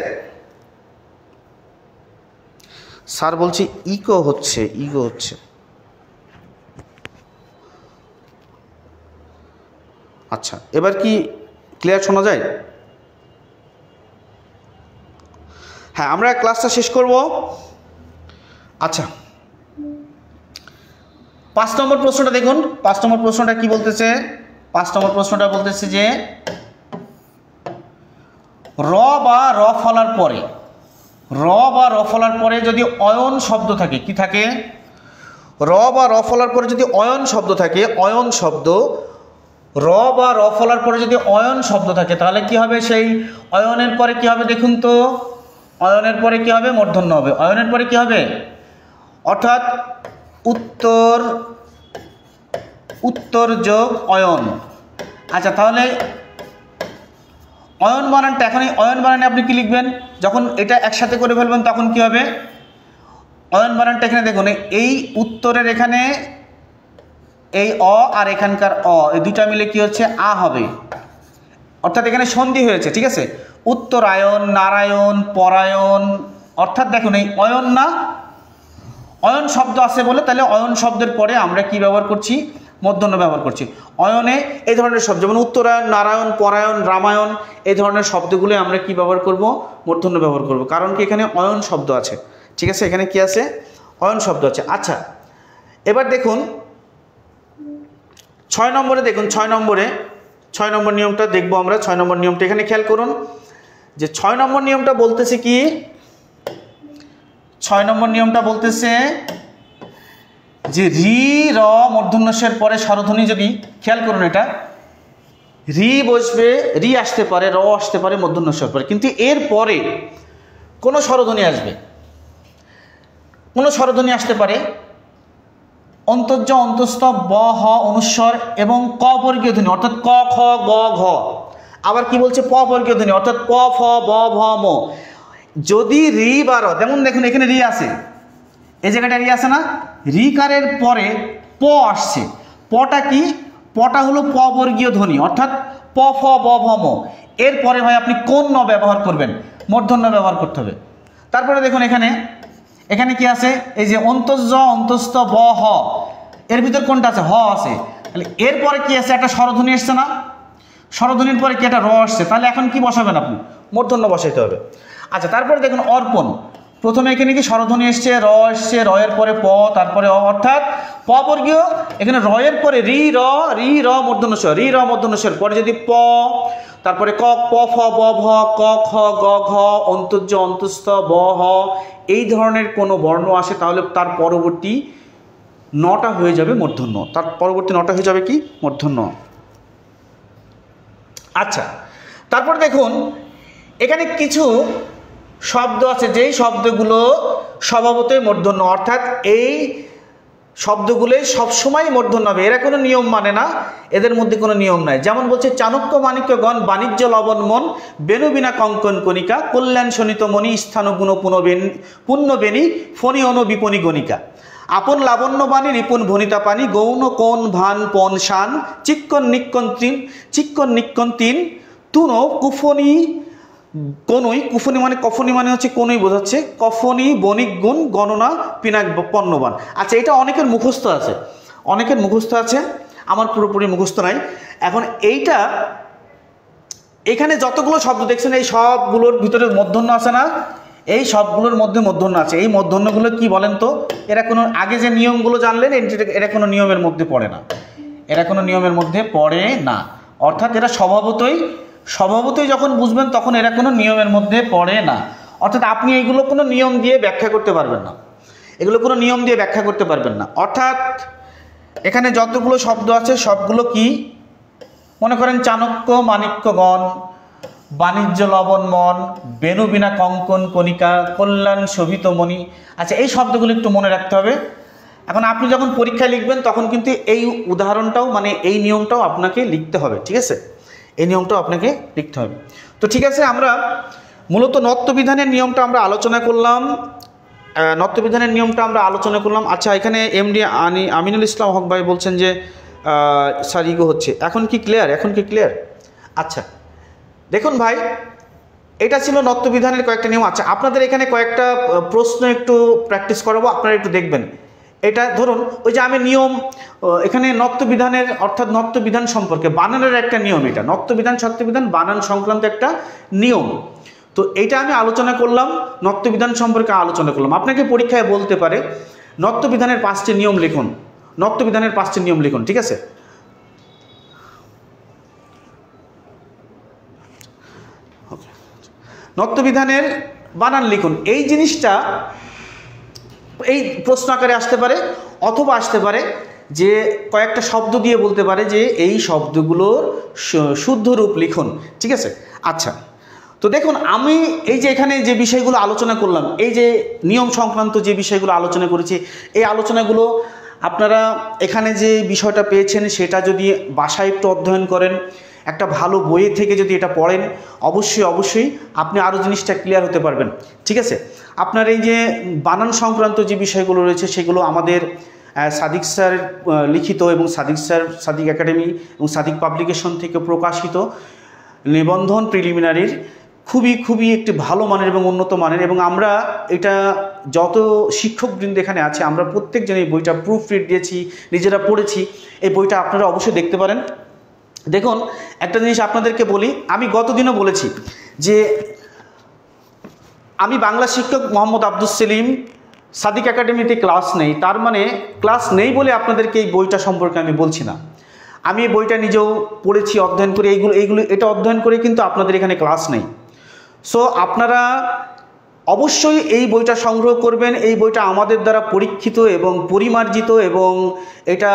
স্যার বলছি ইগো হচ্ছে। আচ্ছা, এবার কি ক্লিয়ার শোনা যায়? হ্যাঁ, আমরা ক্লাসটা শেষ করব। আচ্ছা, 5 নম্বর প্রশ্নটা দেখুন। 5 নম্বর প্রশ্নটা কি বলতেছে? 5 নম্বর প্রশ্নটা বলতেছে যে র বা র ফলার পরে যদি অয়ন শব্দ থাকে, কি থাকে, র বা র ফলার পরে যদি অয়ন শব্দ থাকে, অয়ন শব্দ, র বা র ফলার পরে যদি অয়ন শব্দ থাকে, তাহলে কি হবে, সেই অয়নের পরে কি হবে দেখুন তো, অয়নের পরে কি হবে, মূর্ধন্য হবে। অয়নের পরে কি হবে, অর্থাৎ উত্তর যোগ অয়ন। আচ্ছা, তাহলে অয়ন বানানটা, এখন এই অয়ন বানানে আপনি কি লিখবেন, যখন এটা একসাথে করে ফেলবেন তখন কি হবে, অয়ন বানানটা এখানে দেখুন, এই উত্তরের এখানে এই অ আর এখানকার অ, এই দুটা মিলে কি হচ্ছে, আ হবে। অর্থাৎ এখানে সন্ধি হয়েছে। ঠিক আছে, উত্তরায়ণ, নারায়ণ, পরায়ণ। অর্থাৎ দেখুন এই অয়ন না, অয়ন শব্দ আছে বলে, তাহলে অয়ন শব্দের পরে আমরা কি ব্যবহার করছি, মূর্ধন্য ব্যবহার করছি। অয়নে এই ধরনের শব্দ যেমন উত্তরায়ণ, নারায়ণ, পরায়ণ, রামায়ণ, এই ধরনের শব্দগুলো আমরা কি ব্যবহার করব, মূর্ধন্য ব্যবহার করব। কারণ কি, এখানে অয়ন শব্দ আছে। ঠিক আছে, এখানে কি আছে, অয়ন শব্দ আছে। আচ্ছা, এবার দেখুন 6 নম্বরে দেখুন, 6 নম্বর নিয়মটা দেখব আমরা। 6 নম্বর নিয়মটা এখানে খেয়াল করুন যে 6 নম্বর নিয়মটা বলতেছে কি, 6 নম্বর নিয়মটা বলতেছে যে রি র মূর্ধন্যস্যের পরে স্বরধ্বনি, যদি খেয়াল করুন এটা রি বসবে, রি আসতে পারে, র আসতে পারে মূর্ধন্যস্যের পরে, কিন্তু এর পরে কোনো স্বরধ্বনি আসবে, কোনো স্বরধ্বনি আসতে পারে অন্তর্য, অন্তস্থ, ব, হ, অনুস্বর এবং ক বর্গীয় ধ্বনি, অর্থাৎ ক, খ, গ, ঘ। আবার কি বলছে, প বর্গীয় ধ্বনি, অর্থাৎ প, ফ, ব, ভ, ম। যদি রি বা র, যেমন দেখুন এখানে রি আছে, এই জায়গাটা রি আছে না, রি কারের পরে প আসছে। পটা কি, পটা হলো প বর্গীয় ধ্বনি, অর্থাৎ প, ফ, ব, ভ, ম। এরপরে ভাই আপনি কোন ন ব্যবহার করবেন, মূর্ধন্য ব্যবহার করতে হবে। তারপরে দেখুন এখানে কি আছে, এই যে অন্তর্য, অন্তস্থ, ব, হ, এর ভিতর কোনটা আছে, হ আছে। তাহলে এরপরে কি আছে, একটা স্বরধ্বনি এসছে না, স্বরধ্বনির পরে কি একটা র আসছে, তাহলে এখন কি বসাবেন আপনি, মূর্ধন্য বসাইতে হবে। আচ্ছা, তারপরে দেখুন অর্পণ, প্রথমে এখানে কি স্বরধ্বনি এসছে, র এসছে, র এর পরে প, তারপরে অ, অর্থাৎ প বর্গীয়, এখানে র এর পরে রি র মূর্ধন্যস্বর, রি র মূর্ধন্যস্বর পরে যদি প, তারপরে ক, প, ফ, ব, ভ, ক, খ, গ, ঘ, অন্তর্য, অন্তস্থ, ব, হ, এই ধরনের কোনো বর্ণ আসে, তাহলে তার পরবর্তী নটা হয়ে যাবে মূর্ধন্য, তার পরবর্তী নটা হয়ে যাবে কি, মূর্ধন্য। আচ্ছা, তারপর দেখুন এখানে কিছু শব্দ আছে, যেই শব্দগুলো স্বভাবতই মূর্ধন্য, অর্থাৎ এই শব্দগুলোই সবসময় মূর্ধন্য হবে, এরা কোনো নিয়ম মানে না, এদের মধ্যে কোনো নিয়ম নাই। যেমন বলছে চাণক্য মাণিক্যগণ, বাণিজ্য লবণ মন, বেণু বিনা কঙ্কন কণিকা, কল্যাণ শোণিত মণি, স্থান গুণ পুণ্যবেণী, ফণি অনু বিপণী গণিকা, আপন লাবণ্য বাণী, রিপুন ভনিতা পানি, গৌণ কোন ভান পন শান, চিক্কন নিক্কন তিন, তুনো কুফনি কোনই, কুফনি মানে কফনি মানে হচ্ছে কোনই বোঝাচ্ছে, কফনি বণিক গুণ গণনা পিনাক পণ্যবান। আচ্ছা, এটা অনেকের মুখস্থ আছে, অনেকের মুখস্থ আছে, আমার পুরোপুরি মুখস্থ নাই। এখন এইটা এখানে যতগুলো শব্দ দেখছেন এই সবগুলোর ভিতরে মূর্ধন্য আছে না, এই সবগুলোর মধ্যে মূর্ধন্য আছে। এই মূর্ধন্যগুলো কি বলেন তো? এরা কোনো আগে যে নিয়মগুলো জানলেন এরা কোনো নিয়মের মধ্যে পড়ে না, এরা কোনো নিয়মের মধ্যে পড়ে না। অর্থাৎ এরা স্বভাবতই যখন বুঝবেন তখন এরা কোনো নিয়মের মধ্যে পড়ে না। অর্থাৎ আপনি এইগুলো কোনো নিয়ম দিয়ে ব্যাখ্যা করতে পারবেন না, এগুলো কোনো নিয়ম দিয়ে ব্যাখ্যা করতে পারবেন না। অর্থাৎ এখানে যতগুলো শব্দ আছে সবগুলো কি, মনে করেন চাণক্য মাণিক্যগণ, বাণিজ্য লবণমন, বেণুবিনা কঙ্কন কণিকা, কল্যাণ শোভিত মণি। আচ্ছা, এই শব্দগুলো একটু মনে রাখতে হবে। এখন আপনি যখন পরীক্ষায় লিখবেন তখন কিন্তু এই উদাহরণটাও মানে এই নিয়মটাও আপনাকে লিখতে হবে, ঠিক আছে? এই নিয়মটাও আপনাকে লিখতে হবে। তো ঠিক আছে, আমরা মূলত নত্যবিধানের নিয়মটা আমরা আলোচনা করলাম, নত্যবিধানের নিয়মটা আমরা আলোচনা করলাম। আচ্ছা, এখানে এমডি আমিনুল ইসলাম হক ভাই বলছেন যে স্যার ইগো হচ্ছে, এখন কি ক্লিয়ার? এখন কি ক্লিয়ার? আচ্ছা দেখুন ভাই, এটা ছিল নত্যবিধানের কয়েকটা নিয়ম। আচ্ছা, আপনাদের এখানে কয়েকটা প্রশ্ন একটু প্র্যাকটিস করাবো, আপনারা একটু দেখবেন। এটা ধরুন ওই যে আমি নিয়ম এখানে নত্যবিধানের অর্থাৎ নত্যবিধান সম্পর্কে বানানের একটা নিয়ম, এটা নত্যবিধান সত্যবিধান বানান সংক্রান্ত একটা নিয়ম। তো এইটা আমি আলোচনা করলাম, নত্যবিধান সম্পর্কে আলোচনা করলাম। আপনাকে পরীক্ষায় বলতে পারে নত্যবিধানের 5টি নিয়ম লিখুন, নত্যবিধানের 5টি নিয়ম লিখুন, ঠিক আছে? নত্যবিধানের বানান লিখুন। এই জিনিসটা এই প্রশ্ন আকারে আসতে পারে, অথবা আসতে পারে যে কয়েকটা শব্দ দিয়ে বলতে পারে যে এই শব্দগুলোর শুদ্ধ রূপ লিখুন, ঠিক আছে? আচ্ছা, তো দেখুন আমি এই যে এখানে যে বিষয়গুলো আলোচনা করলাম, এই যে নিয়ম সংক্রান্ত যে বিষয়গুলো আলোচনা করেছি, এই আলোচনাগুলো আপনারা এখানে যে বিষয়টা পেয়েছেন সেটা যদি বাসায় একটু অধ্যয়ন করেন, একটা ভালো বইয়ের থেকে যদি এটা পড়েন, অবশ্যই আপনি আরও জিনিসটা ক্লিয়ার হতে পারবেন, ঠিক আছে? আপনার এই যে বানান সংক্রান্ত যে বিষয়গুলো রয়েছে সেগুলো আমাদের সাদিক স্যার লিখিত এবং সাদিক একাডেমি এবং সাদিক পাবলিকেশন থেকে প্রকাশিত নিবন্ধন প্রিলিমিনারির খুবই একটি ভালো মানের এবং উন্নত মানের, এবং আমরা এটা যত শিক্ষকবৃন্দ এখানে আছে আমরা প্রত্যেকজন এই বইটা প্রুফ রিড দিয়েছি, নিজেরা পড়েছি। এই বইটা আপনারা অবশ্যই দেখতে পারেন। দেখুন একটা জিনিস আপনাদেরকে বলি, আমি গতদিনও বলেছি যে আমি বাংলা শিক্ষক মোহাম্মদ আব্দুস সেলিম, সাদিক একাডেমিতে ক্লাস নেই, তার মানে ক্লাস নেই বলে আপনাদেরকে এই বইটা সম্পর্কে আমি বলছি না। আমি এই বইটা নিজেও পড়েছি, অধ্যয়ন করে এইগুলো এটা অধ্যয়ন করে কিন্তু আপনাদের এখানে ক্লাস নেই। সো আপনারা অবশ্যই এই বইটা সংগ্রহ করবেন। এই বইটা আমাদের দ্বারা পরীক্ষিত এবং পরিমার্জিত, এবং এটা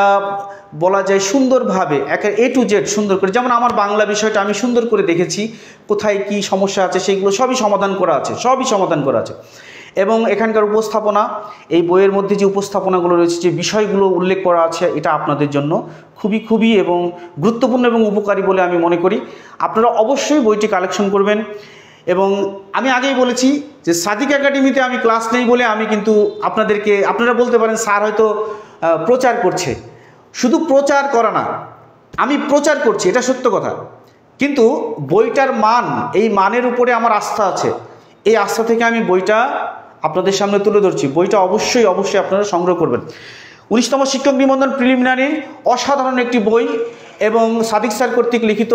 বলা যায় সুন্দরভাবে একের A to Z সুন্দর করে, যেমন আমার বাংলা বিষয়টা আমি সুন্দর করে দেখেছি, কোথায় কি সমস্যা আছে সেগুলো সবই সমাধান করা আছে, এবং এখানকার উপস্থাপনা, এই বইয়ের মধ্যে যে উপস্থাপনাগুলো রয়েছে, যে বিষয়গুলো উল্লেখ করা আছে, এটা আপনাদের জন্য খুবই এবং গুরুত্বপূর্ণ এবং উপকারী বলে আমি মনে করি। আপনারা অবশ্যই বইটি কালেকশন করবেন। এবং আমি আগেই বলেছি যে সাদিক একাডেমিতে আমি ক্লাস নেই বলে আমি কিন্তু আপনারা বলতে পারেন স্যার হয়তো প্রচার করছে। শুধু প্রচার করা না, আমি প্রচার করছি, এটা সত্য কথা, কিন্তু বইটার মান, এই মানের উপরে আমার আস্থা আছে। এই আস্থা থেকে আমি বইটা আপনাদের সামনে তুলে ধরছি। বইটা অবশ্যই আপনারা সংগ্রহ করবেন। 19তম শিক্ষক নিবন্ধন প্রিলিমিনারির অসাধারণ একটি বই, এবং সাদিক স্যার কর্তৃক লিখিত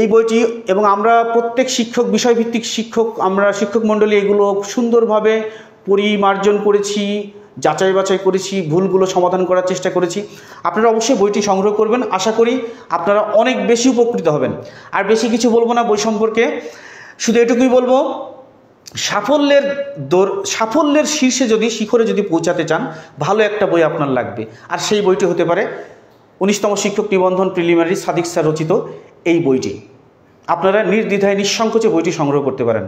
এই বইটি, এবং আমরা প্রত্যেক শিক্ষক, বিষয়ভিত্তিক শিক্ষক, আমরা শিক্ষক মণ্ডলী এগুলো সুন্দরভাবে পরিমার্জন করেছি, যাচাই বাছাই করেছি, ভুলগুলো সমাধান করার চেষ্টা করেছি। আপনারা অবশ্যই বইটি সংগ্রহ করবেন। আশা করি আপনারা অনেক বেশি উপকৃত হবেন। আর বেশি কিছু বলবো না বই সম্পর্কে, শুধু এটুকুই বলবো, সাফল্যের শিখরে যদি পৌঁছাতে চান, ভালো একটা বই আপনার লাগবে, আর সেই বইটি হতে পারে 19তম শিক্ষক নিবন্ধন প্রিলিমিনারি সাদিক স্যার রচিত এই বইটি। আপনারা নির্দ্বিধায় নিঃসংকোচে বইটি সংগ্রহ করতে পারেন।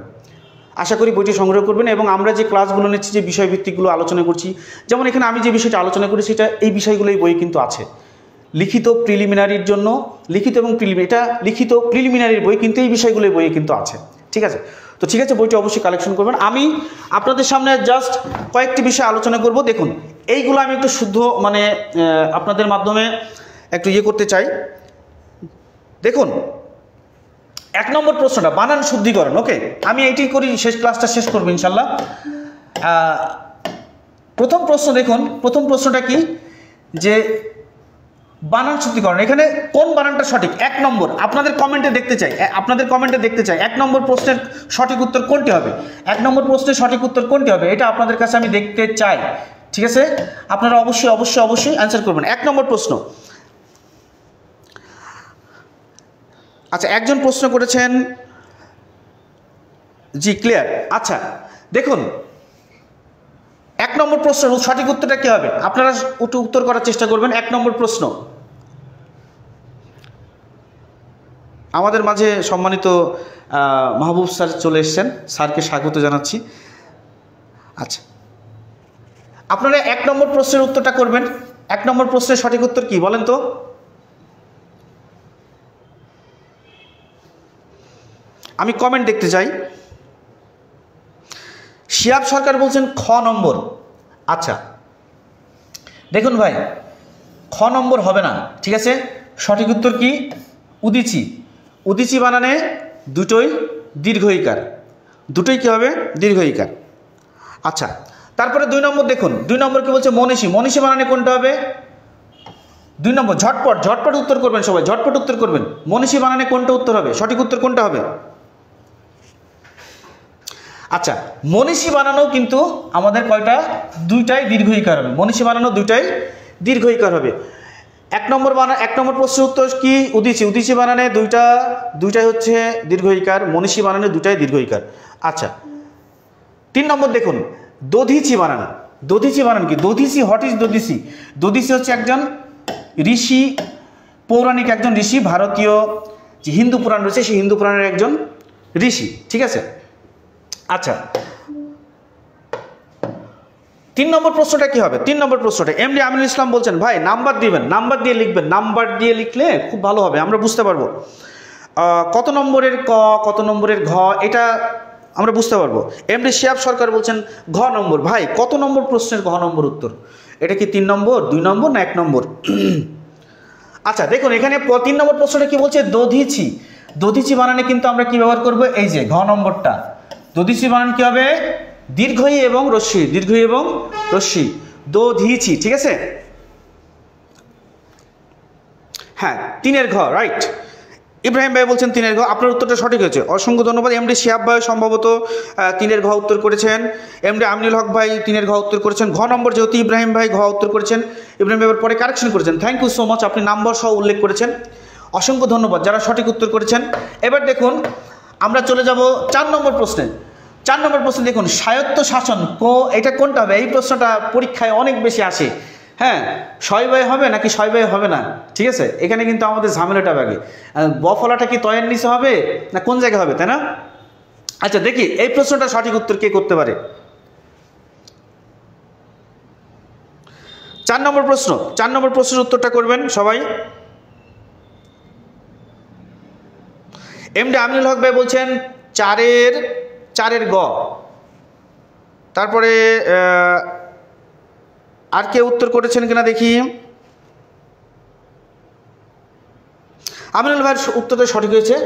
আশা করি বইটি সংগ্রহ করবেন। এবং আমরা যে ক্লাসগুলো নিচ্ছি, যে বিষয়ভিত্তিকগুলো আলোচনা করছি, যেমন এখানে আমি যে বিষয়টা আলোচনা করি সেটা এই বিষয়গুলো এই বই কিন্তু আছে। লিখিত প্রিলিমিনারির জন্য, লিখিত এবং এটা লিখিত প্রিলিমিনারির বই, কিন্তু এই বিষয়গুলো বইয়ে কিন্তু আছে, ঠিক আছে? তো ঠিক আছে, বইটি অবশ্যই কালেকশন করবেন। আমি আপনাদের সামনে জাস্ট কয়েকটি বিষয় আলোচনা করব। দেখুন এইগুলো আমি একটু শুদ্ধ আপনাদের মাধ্যমে একটু করতে চাই। দেখুন 1 নম্বর প্রশ্নটা বানান শুদ্ধিকরণ। ওকে, আমি এইটি করি, ক্লাসটা শেষ করবো ইনশাল্লাহ। প্রথম প্রশ্ন দেখুন, প্রথম প্রশ্নটা কি, যে বানান শুদ্ধিকরণ, এখানে কোন বানানটা সঠিক? 1 নম্বর আপনাদের কমেন্টে দেখতে চাই, 1 নম্বর প্রশ্নের সঠিক উত্তর কোনটি হবে? 1 নম্বর প্রশ্নের সঠিক উত্তর কোনটি হবে এটা আপনাদের কাছে আমি দেখতে চাই। ঠিক আছে, আপনারা অবশ্যই অবশ্যই অবশ্যই অ্যান্সার করবেন। 1 নম্বর প্রশ্ন। আচ্ছা, একজন প্রশ্ন করেছেন, জি ক্লিয়ার। আচ্ছা দেখুন, 1 নম্বর প্রশ্নের সঠিক উত্তরটা কি হবে? আপনারা উত্তর করার চেষ্টা করবেন। 1 নম্বর প্রশ্ন, আমাদের মাঝে সম্মানিত মাহবুব স্যার চলে এসেছেন, স্যারকে স্বাগত জানাচ্ছি। আচ্ছা, আপনারা 1 নম্বর প্রশ্নের উত্তরটা করবেন। 1 নম্বর প্রশ্নের সঠিক উত্তর কি বলেন তো? আমি কমেন্ট দেখতে চাই। শিয়াব সরকার বলছেন খ নম্বর। আচ্ছা দেখুন ভাই, খ নম্বর হবে না, ঠিক আছে। সঠিক উত্তর কি? উদিচি। উদিচি বানানে দুটোই দীর্ঘ ইকার, দুটোই কি হবে? দীর্ঘ ইকার। আচ্ছা, তারপরে 2 নম্বর দেখুন, 2 নম্বর কি বলছে? মনীষী। মনীষী বানানে কোনটা হবে? 2 নম্বর। ঝটপট ঝটপট উত্তর করবেন সবাই, ঝটপট উত্তর করবেন। মনীষী বানানে কোনটা উত্তর হবে? সঠিক উত্তর কোনটা হবে? আচ্ছা, মনীষী বানানো কিন্তু আমাদের কয়টা? দুইটাই দীর্ঘ ইকার হবে। মনীষী বানানো দুইটাই দীর্ঘ ইকার হবে। 1 নম্বর 1 নম্বর প্রশ্নের উত্তর কি? উদিচি। উদিচি বানানে দুইটাই হচ্ছে দীর্ঘ ইকার, মনীষী বানানে দুইটাই দীর্ঘ ইকার। আচ্ছা, 3 নম্বর দেখুন, দধিচি বানান। দধিচি বানান কি? Dadhichi, what is Dadhichi? দধিচি হচ্ছে একজন ঋষি, পৌরাণিক একজন ঋষি, ভারতীয় যে হিন্দু পুরাণ রয়েছে সেই হিন্দু পুরাণের একজন ঋষি। ঠিক আছে। আচ্ছা, 3 নম্বর প্রশ্নটা কি হবে? 3 নম্বর প্রশ্নটা এমডি আমিনুল ইসলাম বলছেন, ভাই নাম্বার দিবেন, নাম্বার দিয়ে লিখবেন, নাম্বার দিয়ে লিখলে খুব ভালো হবে, আমরা বুঝতে পারবো কত নম্বরের ক, কত নম্বরের ঘ, এটা আমরা বুঝতে পারবো। এমডি শিয়াব সরকার বলছেন ঘ নম্বর। ভাই কত নম্বর প্রশ্নের ঘ নম্বর উত্তর? এটা কি 3 নম্বর, 2 নম্বর না 1 নম্বর? আচ্ছা দেখুন, এখানে 3 নম্বর প্রশ্নটা কি বলছে? দধিচি। দধিচি বানানে কিন্তু আমরা কি ব্যবহার করব? এই যে ঘ নম্বরটা। দধিচি বানান কি হবে? দীর্ঘই এবং রস্যি, দীর্ঘই এবং রস্যি, দধিচি। ঠিক আছে, হ্যাঁ 3-এর ঘ, রাইট। ইব্রাহিম ভাই বলছেন 3-এর ঘ, আপনার উত্তরটা সঠিক হয়েছে, অসংখ্য ধন্যবাদ। এমডি শিয়াব ভাই সম্ভবত 3-এর ঘ উত্তর করেছেন। এমডি আমিনুল হক ভাই 3-এর ঘ উত্তর করেছেন। ঘ নম্বর যেহেতু ইব্রাহিম ভাই ঘ উত্তর করেছেন, ইব্রাহিম ভাই পরে কারেকশন করেছেন, থ্যাংক ইউ সো মাচ, আপনি নাম্বার সহ উল্লেখ করেছেন, অসংখ্য ধন্যবাদ যারা সঠিক উত্তর করেছেন। এবার দেখুন আমরা চলে যাব 4 নম্বর প্রশ্নে। 4 নম্বর প্রশ্ন দেখুন, স্বায়ত্ত শাসন এটা কোনটা হবে? এই প্রশ্নটা পরীক্ষায় অনেক বেশি আসে। হ্যাঁ, ছয় ব্যয় হবে নাকি ছয় ব্যয় হবে না? ঠিক আছে, এখানে কিন্তু আমাদের ঝামেলাটা বাগে, বফলাটা কি তয়ের নিচে হবে না কোন জায়গায় হবে, তাই না? আচ্ছা দেখি এই প্রশ্নটা সঠিক উত্তর কে করতে পারে। 4 নম্বর প্রশ্ন, 4 নম্বর প্রশ্নের উত্তরটা করবেন সবাই। এমডি আমিনুল হক ভাই বলছেন 4-এর গ। তারপরে আর কে উত্তর করেছেন কিনা দেখি। আমিনুল ভাইয়ের উত্তরটা সঠিক হয়েছে।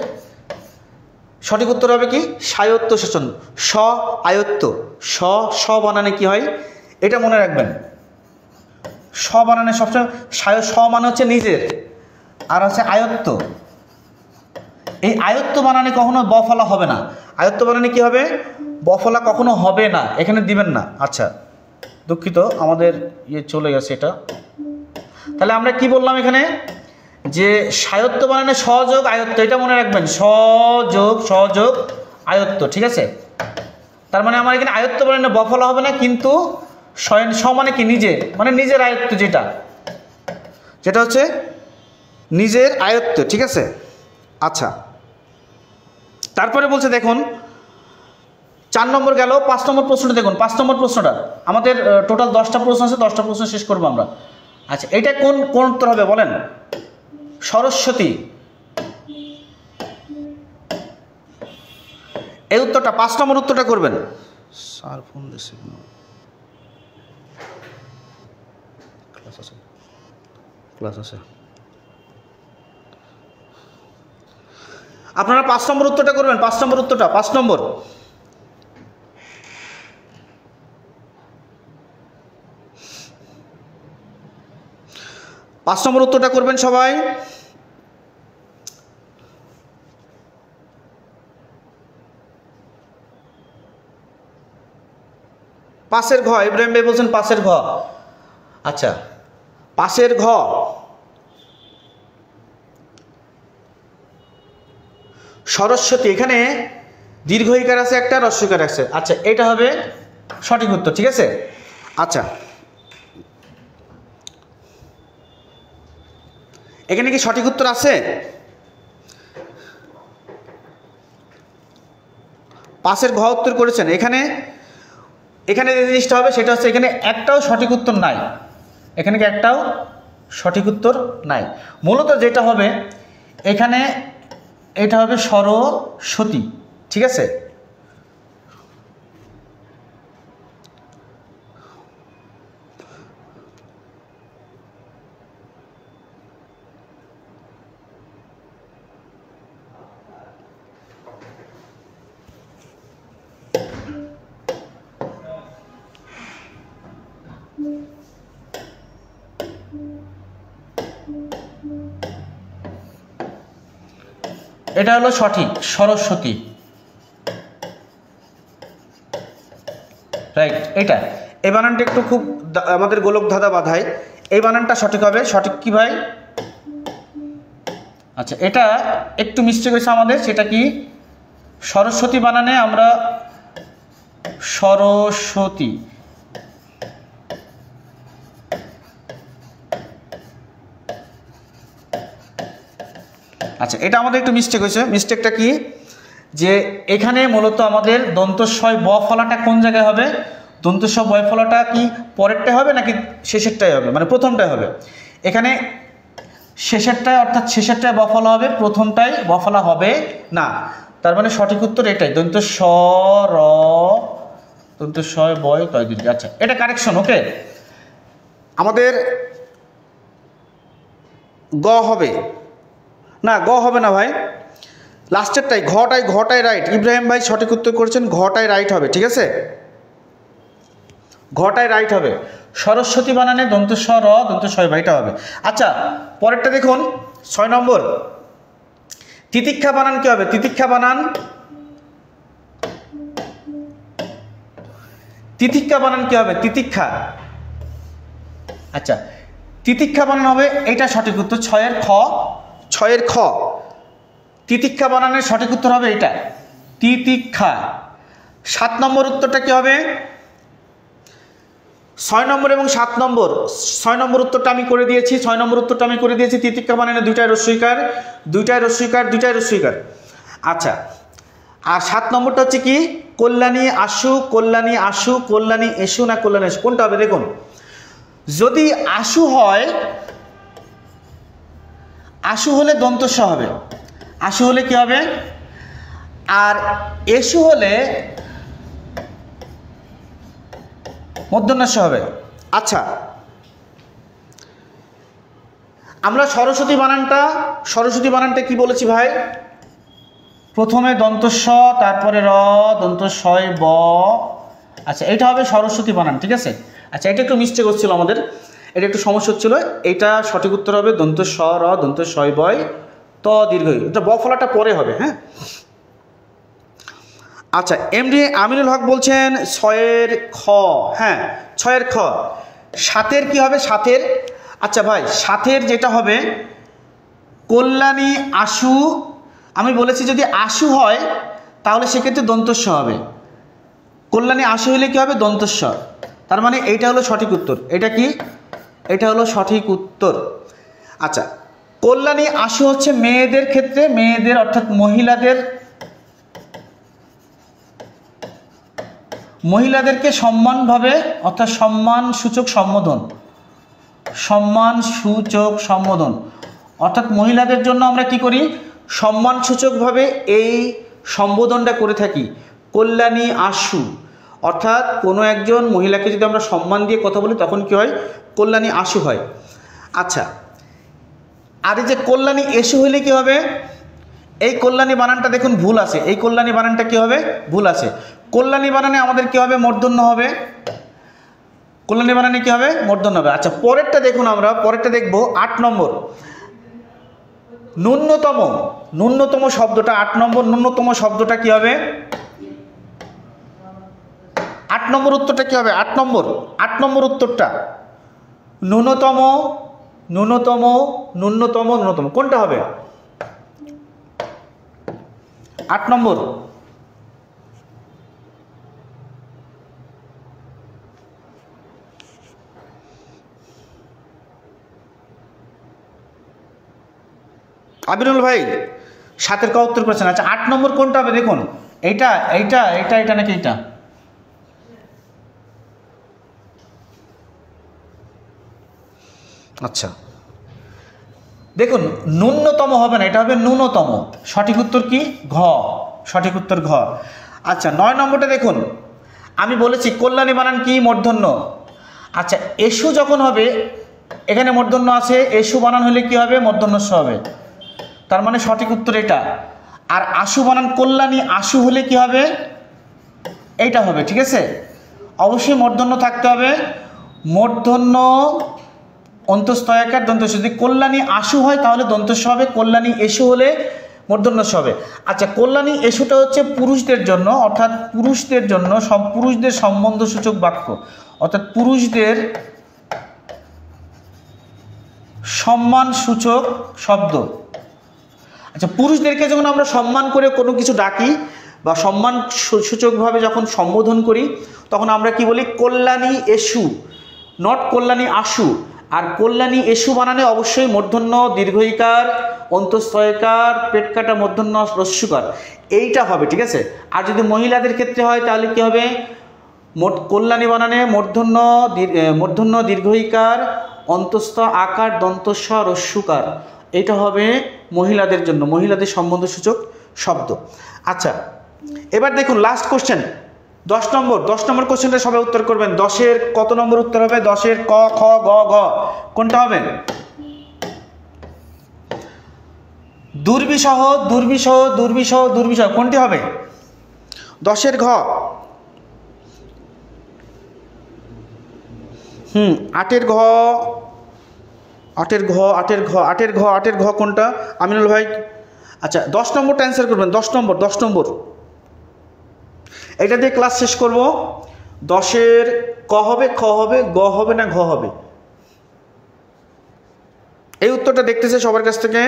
সঠিক উত্তর হবে কি? স্বায়ত্ত শাসন। স আয়ত্ত, স বানানে কি হয় এটা মনে রাখবেন। স বানানে সবসময় স মানে হচ্ছে নিজের, আর হচ্ছে আয়ত্ত। এই আয়ত্ত বানানে কখনো বফলা হবে না। আয়ত্ত বানানে কি হবে? বফলা কখনো হবে না, এখানে দিবেন না। আচ্ছা দুঃখিত, আমাদের চলে গেছে এটা। তাহলে আমরা কি বললাম এখানে? যে স্বায়ত্ত বানানে সযোগ আয়ত্ত, এটা মনে রাখবেন, সযোগ আয়ত্ত। ঠিক আছে, তার মানে আমার এখানে আয়ত্ত বানানে বফলা হবে না, কিন্তু স মানে কি? নিজে, মানে নিজের আয়ত্ত, যেটা হচ্ছে নিজের আয়ত্ত। ঠিক আছে, আচ্ছা তারপরে বলছে দেখুন 4 নম্বর গেল। 5 নম্বর প্রশ্নটা দেখুন। 5 নম্বর প্রশ্নটা আমাদের টোটাল 10টা প্রশ্ন আছে, 10টা প্রশ্ন শেষ করবো আমরা। আচ্ছা এটা কোন উত্তর হবে বলেন? সরস্বতী। এই উত্তরটা 5 নম্বর উত্তরটা করবেন। স্যার ফোন দিচ্ছে, ক্লাস আছে। আপনারা 5 নম্বর উত্তরটা করবেন, 5 নম্বর উত্তরটা, 5 নম্বর। পাঁচ নম্বর উত্তরটা করবেন সবাই। পাশের ঘ, ইব্রাহিম ভাই বলছেন পাশের ঘ। আচ্ছা, পাশের ঘ সরস্বতী, এখানে দীর্ঘ ইকার আছে একটা, হ্রস্ব ইকার আছে। আচ্ছা, এটা হবে সঠিক উত্তর, ঠিক আছে। আচ্ছা, এখানে কি সঠিক উত্তর আছে? পাশের ঘ উত্তর করেছেন। এখানে এখানে যে জিনিসটা হবে সেটা হচ্ছে এখানে একটাও সঠিক উত্তর নাই, এখানে কি একটাও সঠিক উত্তর নাই। মূলত যেটা হবে এখানে এটা হবে সরস্বতী, ঠিক আছে। এটা হলো সঠিক, সরস্বতী, রাইট। এটা এই বানানটা একটু খুব আমাদের গোলক ধাঁধা বাঁধায়, এই বানানটা সঠিক হবে। সঠিক কি ভাই? আচ্ছা, এটা একটু মিস্টেক হয়েছে আমাদের, সেটা কি সরস্বতী বানানে আমরা সরস্বতী, আচ্ছা এটা আমাদের একটু মিস্টেক হয়েছে। মিস্টেকটা কি, যে এখানে মূলত আমাদের দন্তস্বয় ব ফলাটা কোন জায়গায় হবে? দন্তস্ব বয় ফলাটা কি পরেরটাই হবে নাকি শেষেরটাই হবে, মানে প্রথমটাই হবে? এখানে শেষেরটায়, অর্থাৎ শেষেরটায় ব ফলা হবে, প্রথমটায় ব ফলা হবে না। তার মানে সঠিক উত্তর এটাই, দন্তস্ব র দন্তস্বয় বয় তয় দীর্ঘ। আচ্ছা, এটা কারেকশন, ওকে। আমাদের গ হবে না, গ হবে না ভাই, লাস্টেরটাই, ঘটাই রাইট। ইব্রাহিম ভাই সঠিক উত্তর করেছেন, ঘটাই রাইট হবে, ঠিক আছে, ঘটাই রাইট হবে। সরস্বতী বানানে দন্তস্ব র দন্তস্বয় ভাইটা হবে। আচ্ছা, পরেরটা দেখুন 6 নম্বর, তিতিক্ষা বানান কি হবে? তিতিক্ষা বানান, তিতিক্ষা বানান কি হবে? তিতিক্ষা। আচ্ছা, তিতিক্ষা বানান হবে, এটা সঠিক উত্তর, 6 এর খ। তিতিক্ষা বানানের সঠিক উত্তর হবে এটা, তিতিক্ষা। 7 নম্বর উত্তরটা কি হবে? 6 নম্বর এবং 7 নম্বর, 6 নম্বর উত্তরটা আমি করে দিয়েছি, 6 নম্বর উত্তরটা আমি করে দিয়েছি। তিতিক্ষা বানানে দুইটাই রস্বইকার, দুইটাই রস্বইকার, দুইটাই রস্বইকার। আচ্ছা, আর 7 নম্বরটা হচ্ছে কি? কল্যাণী আশু, কল্যাণী আশু, কল্যাণী এসু না কল্যাণী এসু, কোনটা হবে? দেখুন, যদি আশু হয়, আশু হলে দন্তস্ব হবে, আশু হলে কি হবে? আর এসু হলে মূর্ধন্য ষ হবে। আচ্ছা, আমরা সরস্বতী বানানটা কি বলেছি ভাই? প্রথমে দন্তস্ব, তারপরে র, দন্তস্বয় ব। আচ্ছা, এটা হবে সরস্বতী বানান, ঠিক আছে। আচ্ছা, এটা একটু মিস্টেক হচ্ছিল আমাদের, এটা একটু সমস্যা হচ্ছিল। এটা সঠিক উত্তর হবে দন্তস্ব র দন্তস্বয় বয় ত দীর্ঘ, এটা ব ফলাটা পরে হবে, হ্যাঁ। আচ্ছা, এমডি আমিনুল হক বলছেন 6 এর খ, হ্যাঁ 6 এর খ। 7 এর কি হবে? 7 এর, আচ্ছা ভাই 7 এর যেটা হবে কল্যাণী আশু, আমি বলেছি যদি আশু হয় তাহলে সেক্ষেত্রে দন্তস্ব হবে, কল্যাণী আশু হলে কি হবে? দন্তস্ব। তার মানে এইটা হলো সঠিক উত্তর। এটা কি? এটা হলো সঠিক উত্তর। আচ্ছা, কল্যাণী আশু হচ্ছে মেয়েদের ক্ষেত্রে, মেয়েদের অর্থাৎ মহিলাদেরকে সম্মানভাবে, অর্থাৎ সম্মানসূচক সম্বোধন, সম্মানসূচক সম্বোধন, অর্থাৎ মহিলাদের জন্য আমরা কি করি? সম্মানসূচকভাবে এই সম্বোধনটা করে থাকি, কল্যাণী আশু। অর্থাৎ কোনো একজন মহিলাকে যদি আমরা সম্মান দিয়ে কথা বলি তখন কি হয়? কল্যাণী আশু হয়। আচ্ছা, আর এই যে কল্যাণী এসু হলে কি হবে? এই কল্যাণী বানানটা দেখুন ভুল আছে, এই কল্যাণী বানানটা কি হবে? ভুল আছে। কল্যাণী বানানে আমাদের কি হবে? মূর্ধন্য হবে। কল্যাণী বানানে কি হবে? মূর্ধন্য হবে। আচ্ছা পরেরটা দেখুন, আমরা পরেরটা দেখব 8 নম্বর। ন্যূনতম, ন্যূনতম শব্দটা 8 নম্বর, ন্যূনতম শব্দটা কি হবে? 8 নম্বর উত্তরটা কি হবে? 8 নম্বর, 8 নম্বর উত্তরটা ন্যূনতম, ন্যূনতম, ন্যূনতম, ন্যূনতম কোনটা হবে? 8 নম্বর। আবিরুল ভাই 7-এর ক উত্তর করেছেন। আচ্ছা 8 নম্বর কোনটা হবে দেখুন, এইটা এইটা এইটা এটা নাকি এইটা? আচ্ছা দেখুন ন্যূনতম হবে না, এটা হবে ন্যূনতম। সঠিক উত্তর কি? ঘ, সঠিক উত্তর ঘ। আচ্ছা 9 নম্বরটা দেখুন, আমি বলেছি কল্যাণী বানান কি? মূর্ধন্য। আচ্ছা এসু যখন হবে, এখানে মূর্ধন্য আছে, এসু বানান হলে কি হবে? মূর্ধন্যস্ব হবে, তার মানে সঠিক উত্তর এটা। আর আশু বানান কল্যাণী আশু হলে কি হবে? এইটা হবে, ঠিক আছে। অবশ্যই মূর্ধন্য থাকতে হবে, মূর্ধন্য অন্তঃস্থয়াকার দন্তস্ব। যদি কল্যাণী আশু হয় তাহলে দন্তস্ব হবে, কল্যাণী এসু হলে মূর্ধন্যস্ব হবে। আচ্ছা কল্যাণী এসুটা হচ্ছে পুরুষদের জন্য, অর্থাৎ পুরুষদের জন্য, সব পুরুষদের সম্বন্ধসূচক বাক্য, অর্থাৎ পুরুষদের সম্মানসূচক শব্দ। আচ্ছা পুরুষদেরকে যখন আমরা সম্মান করে কোনো কিছু ডাকি বা সম্মান সূচকভাবে যখন সম্বোধন করি, তখন আমরা কি বলি? কল্যাণী এসু, নট কল্যাণী আশু। আর কল্যাণী এসু বানানে অবশ্যই মূর্ধন্য দীর্ঘইকার, অন্তঃস্থয়কার, পেট কাটা মূর্ধন্য হ্রস্বকার, এইটা হবে, ঠিক আছে। আর যদি মহিলাদের ক্ষেত্রে হয় তাহলে কি হবে? কল্যাণী বানানে মূর্ধন্য, মূর্ধন্য দীর্ঘইকার, অন্তঃস্থ আকার, দন্তস্ব হ্রস্বকার, এটা হবে মহিলাদের জন্য, মহিলাদের সম্বন্ধসূচক শব্দ। আচ্ছা এবার দেখুন লাস্ট কোশ্চেন 10 নম্বর। 10 নম্বর কোশ্চেনটা সবাই উত্তর করবেন। 10-এর কত নম্বর উত্তর হবে? 10-এর ক, খ, গ, ঘ কোনটা হবে? দুর্বিষহ, দুর্বিষহ, দুর্বিষহ, দুর্বিষহ কোনটি হবে? 10-এর ঘ। 8-এর ঘ, 8-এর ঘ, 8-এর ঘ, 8-এর ঘ, 8-এর ঘ কোনটা? আমিনুল ভাই আচ্ছা 10 নম্বরটা অ্যান্সার করবেন। 10 নম্বর, 10 নম্বর এটা দিয়ে ক্লাস শেষ করব। 10-এর ক হবে, খ হবে, গ হবে না ঘ হবে? এই উত্তরটা দেখতেছে সবার কাছ থেকে।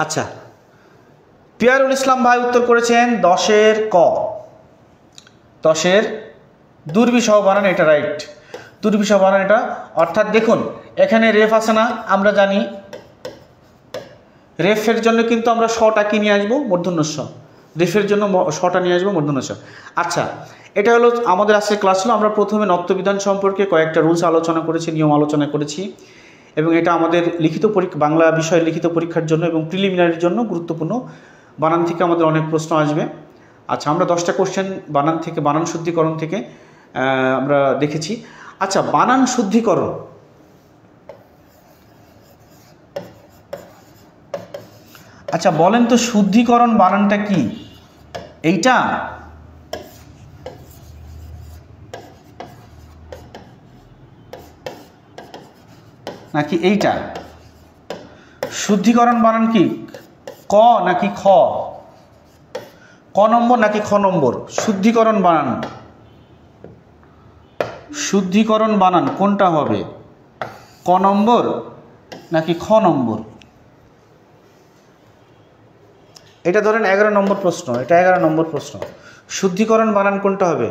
আচ্ছা পিয়ারুল ইসলাম ভাই উত্তর করেছেন 10-এর ক, 10-এর দুর্বিষহ বানান, এটা রাইট। দুর্বিষহ বানান এটা, অর্থাৎ দেখুন এখানে রেফ আছে না, আমরা জানি রেফের জন্য কিন্তু আমরা শটা কি নিয়ে আসবো? মূর্ধন্যস্ব। রেফের জন্য শটা নিয়ে আসবো মূর্ধন্যস্ব। আচ্ছা এটা হলো আমাদের আজকের ক্লাস হলো। আমরা প্রথমে নত্যবিধান সম্পর্কে কয়েকটা রুলস আলোচনা করেছি, নিয়ম আলোচনা করেছি, এবং এটা আমাদের লিখিত বাংলা বিষয়ের লিখিত পরীক্ষার জন্য এবং প্রিলিমিনারির জন্য গুরুত্বপূর্ণ। বানান থেকে আমাদের অনেক প্রশ্ন আসবে। আচ্ছা আমরা 10টা কোশ্চেন বানান থেকে, বানান শুদ্ধিকরণ থেকে আমরা দেখেছি। আচ্ছা বানান শুদ্ধিকরণ, আচ্ছা বলেন তো শুদ্ধিকরণ বানানটা কি? এইটা নাকি এইটা? শুদ্ধিকরণ বানান কি ক নাকি খ? ক নম্বর নাকি খ নম্বর? শুদ্ধিকরণ বানান, শুদ্ধিকরণ বানান কোনটা হবে? ক নম্বর নাকি খ নম্বর? এটা ধরেন 11 নম্বর প্রশ্ন, এটা 11 নম্বর প্রশ্ন। শুদ্ধিকরণ বানান কোনটা হবে?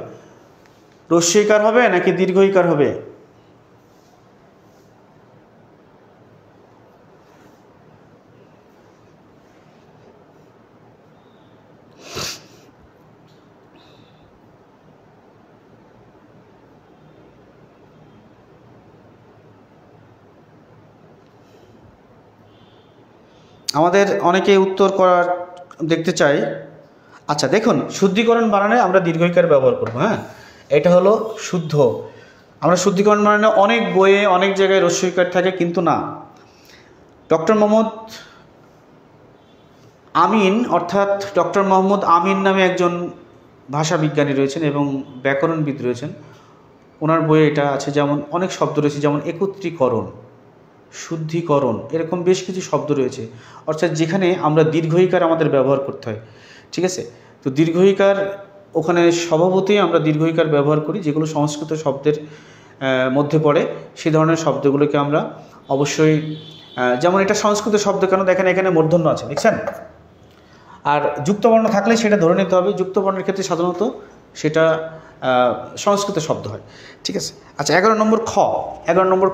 হ্রস্বইকার হবে নাকি দীর্ঘইকার হবে? আমাদের অনেকে উত্তর করার দেখতে চাই। আচ্ছা দেখুন শুদ্ধিকরণ বানানে আমরা দীর্ঘইকার ব্যবহার করব। হ্যাঁ এটা হলো শুদ্ধ, আমরা শুদ্ধিকরণ মানে অনেক বইয়ে অনেক জায়গায় রস্যইকার থাকে, কিন্তু না। ডক্টর মোহাম্মদ আমিন অর্থাৎ ডক্টর মোহাম্মদ আমিন নামে একজন ভাষাবিজ্ঞানী রয়েছেন এবং ব্যাকরণবিদ রয়েছেন। ওনার বইয়ে এটা আছে, যেমন অনেক শব্দ রয়েছে, যেমন একত্রীকরণ, শুদ্ধিকরণ, এরকম বেশ কিছু শব্দ রয়েছে, অর্থাৎ যেখানে আমরা দীর্ঘইকার আমাদের ব্যবহার করতে হয়। ঠিক আছে, তো দীর্ঘইকার ওখানে স্বভাবতই আমরা দীর্ঘইকার ব্যবহার করি, যেগুলো সংস্কৃত শব্দের মধ্যে পড়ে সেই ধরনের শব্দগুলোকে আমরা অবশ্যই, যেমন এটা সংস্কৃত শব্দ কেন, দেখেন এখানে মূর্ধন্য আছে, দেখছেন। আর যুক্তবর্ণ থাকলে সেটা ধরে নিতে হবে, যুক্তবর্ণের ক্ষেত্রে সাধারণত সেটা সংস্কৃত শব্দ হয়। ঠিক আছে, আচ্ছা 11 নম্বর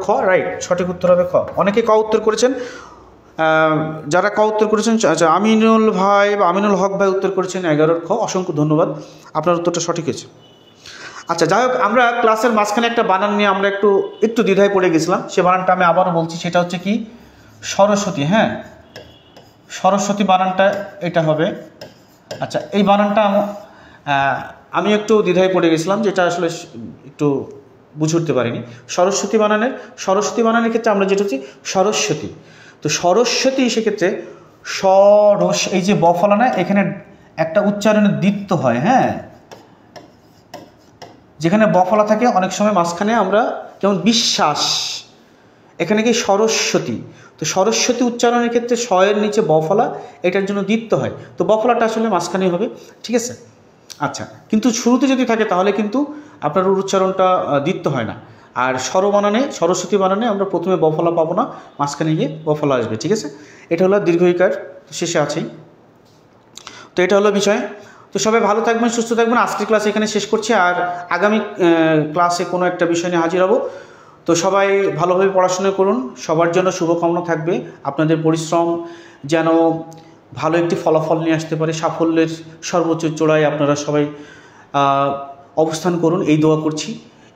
খ, রাইট, সঠিক উত্তর হবে খ। অনেকে ক উত্তর করেছেন, যারা ক উত্তর করেছেন, আচ্ছা আমিনুল ভাই বা আমিনুল হক ভাই উত্তর করেছেন 11 খ, অসংখ্য ধন্যবাদ, আপনার উত্তরটা সঠিক হয়েছে। আচ্ছা যাই হোক, আমরা ক্লাসের মাঝখানে একটা বানান নিয়ে আমরা একটু দ্বিধায় পড়ে গেছিলাম, সে বানানটা আমি আবারও বলছি, সেটা হচ্ছে কি সরস্বতী। হ্যাঁ, সরস্বতী বানানটা এটা হবে। আচ্ছা এই বানানটা আমি একটু দ্বিধায় পড়ে গেছিলাম, যেটা আসলে একটু বুঝে উঠতে পারিনি। সরস্বতী বানানের ক্ষেত্রে আমরা যেটা হচ্ছে সরস্বতী, তো সরস্বতী সেক্ষেত্রে এই যে বফলা না, এখানে একটা উচ্চারণের দ্বিত্ব হয়। হ্যাঁ, যেখানে বফলা থাকে অনেক সময় মাঝখানে আমরা, যেমন বিশ্বাস, এখানে কি সরস্বতী, তো সরস্বতী উচ্চারণের ক্ষেত্রে স এর নিচে বফলা, এটার জন্য দ্বিত্ব হয়, তো বফলাটা আসলে মাঝখানেই হবে। ঠিক আছে, আচ্ছা কিন্তু শুরুতে যদি থাকে তাহলে কিন্তু আপনার উচ্চারণটা দ্বিত্ব হয় না। আর সরস্বতী বানানে আমরা প্রথমে বফলা পাবো না, মাঝখানে গিয়ে বফলা আসবে। ঠিক আছে, এটা হলো দীর্ঘইকার, শেষে আছেই। তো এটা হলো বিষয়। তো সবাই ভালো থাকবেন, সুস্থ থাকবেন। আজকের ক্লাস এখানে শেষ করছি, আর আগামী ক্লাসে কোনো একটা বিষয় নিয়ে হাজির হব। তো সবাই ভালোভাবে পড়াশোনা করুন, সবার জন্য শুভকামনা থাকবে, আপনাদের পরিশ্রম যেন ভালো একটি ফলাফল নিয়ে আসতে পারে, সাফল্যের সর্বোচ্চ চূড়ায় আপনারা সবাই অবস্থান করুন, এই দোয়া করছি।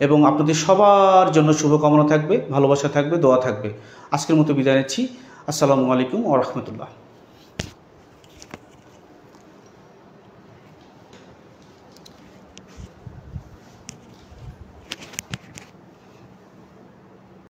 এবং আপনাদের সবার জন্য শুভকামনা থাকবে, ভালোবাসা থাকবে, দোয়া থাকবে। আজকের মতো বিদায় নিচ্ছি। আসসালামু আলাইকুম ওয়া রাহমাতুল্লাহ।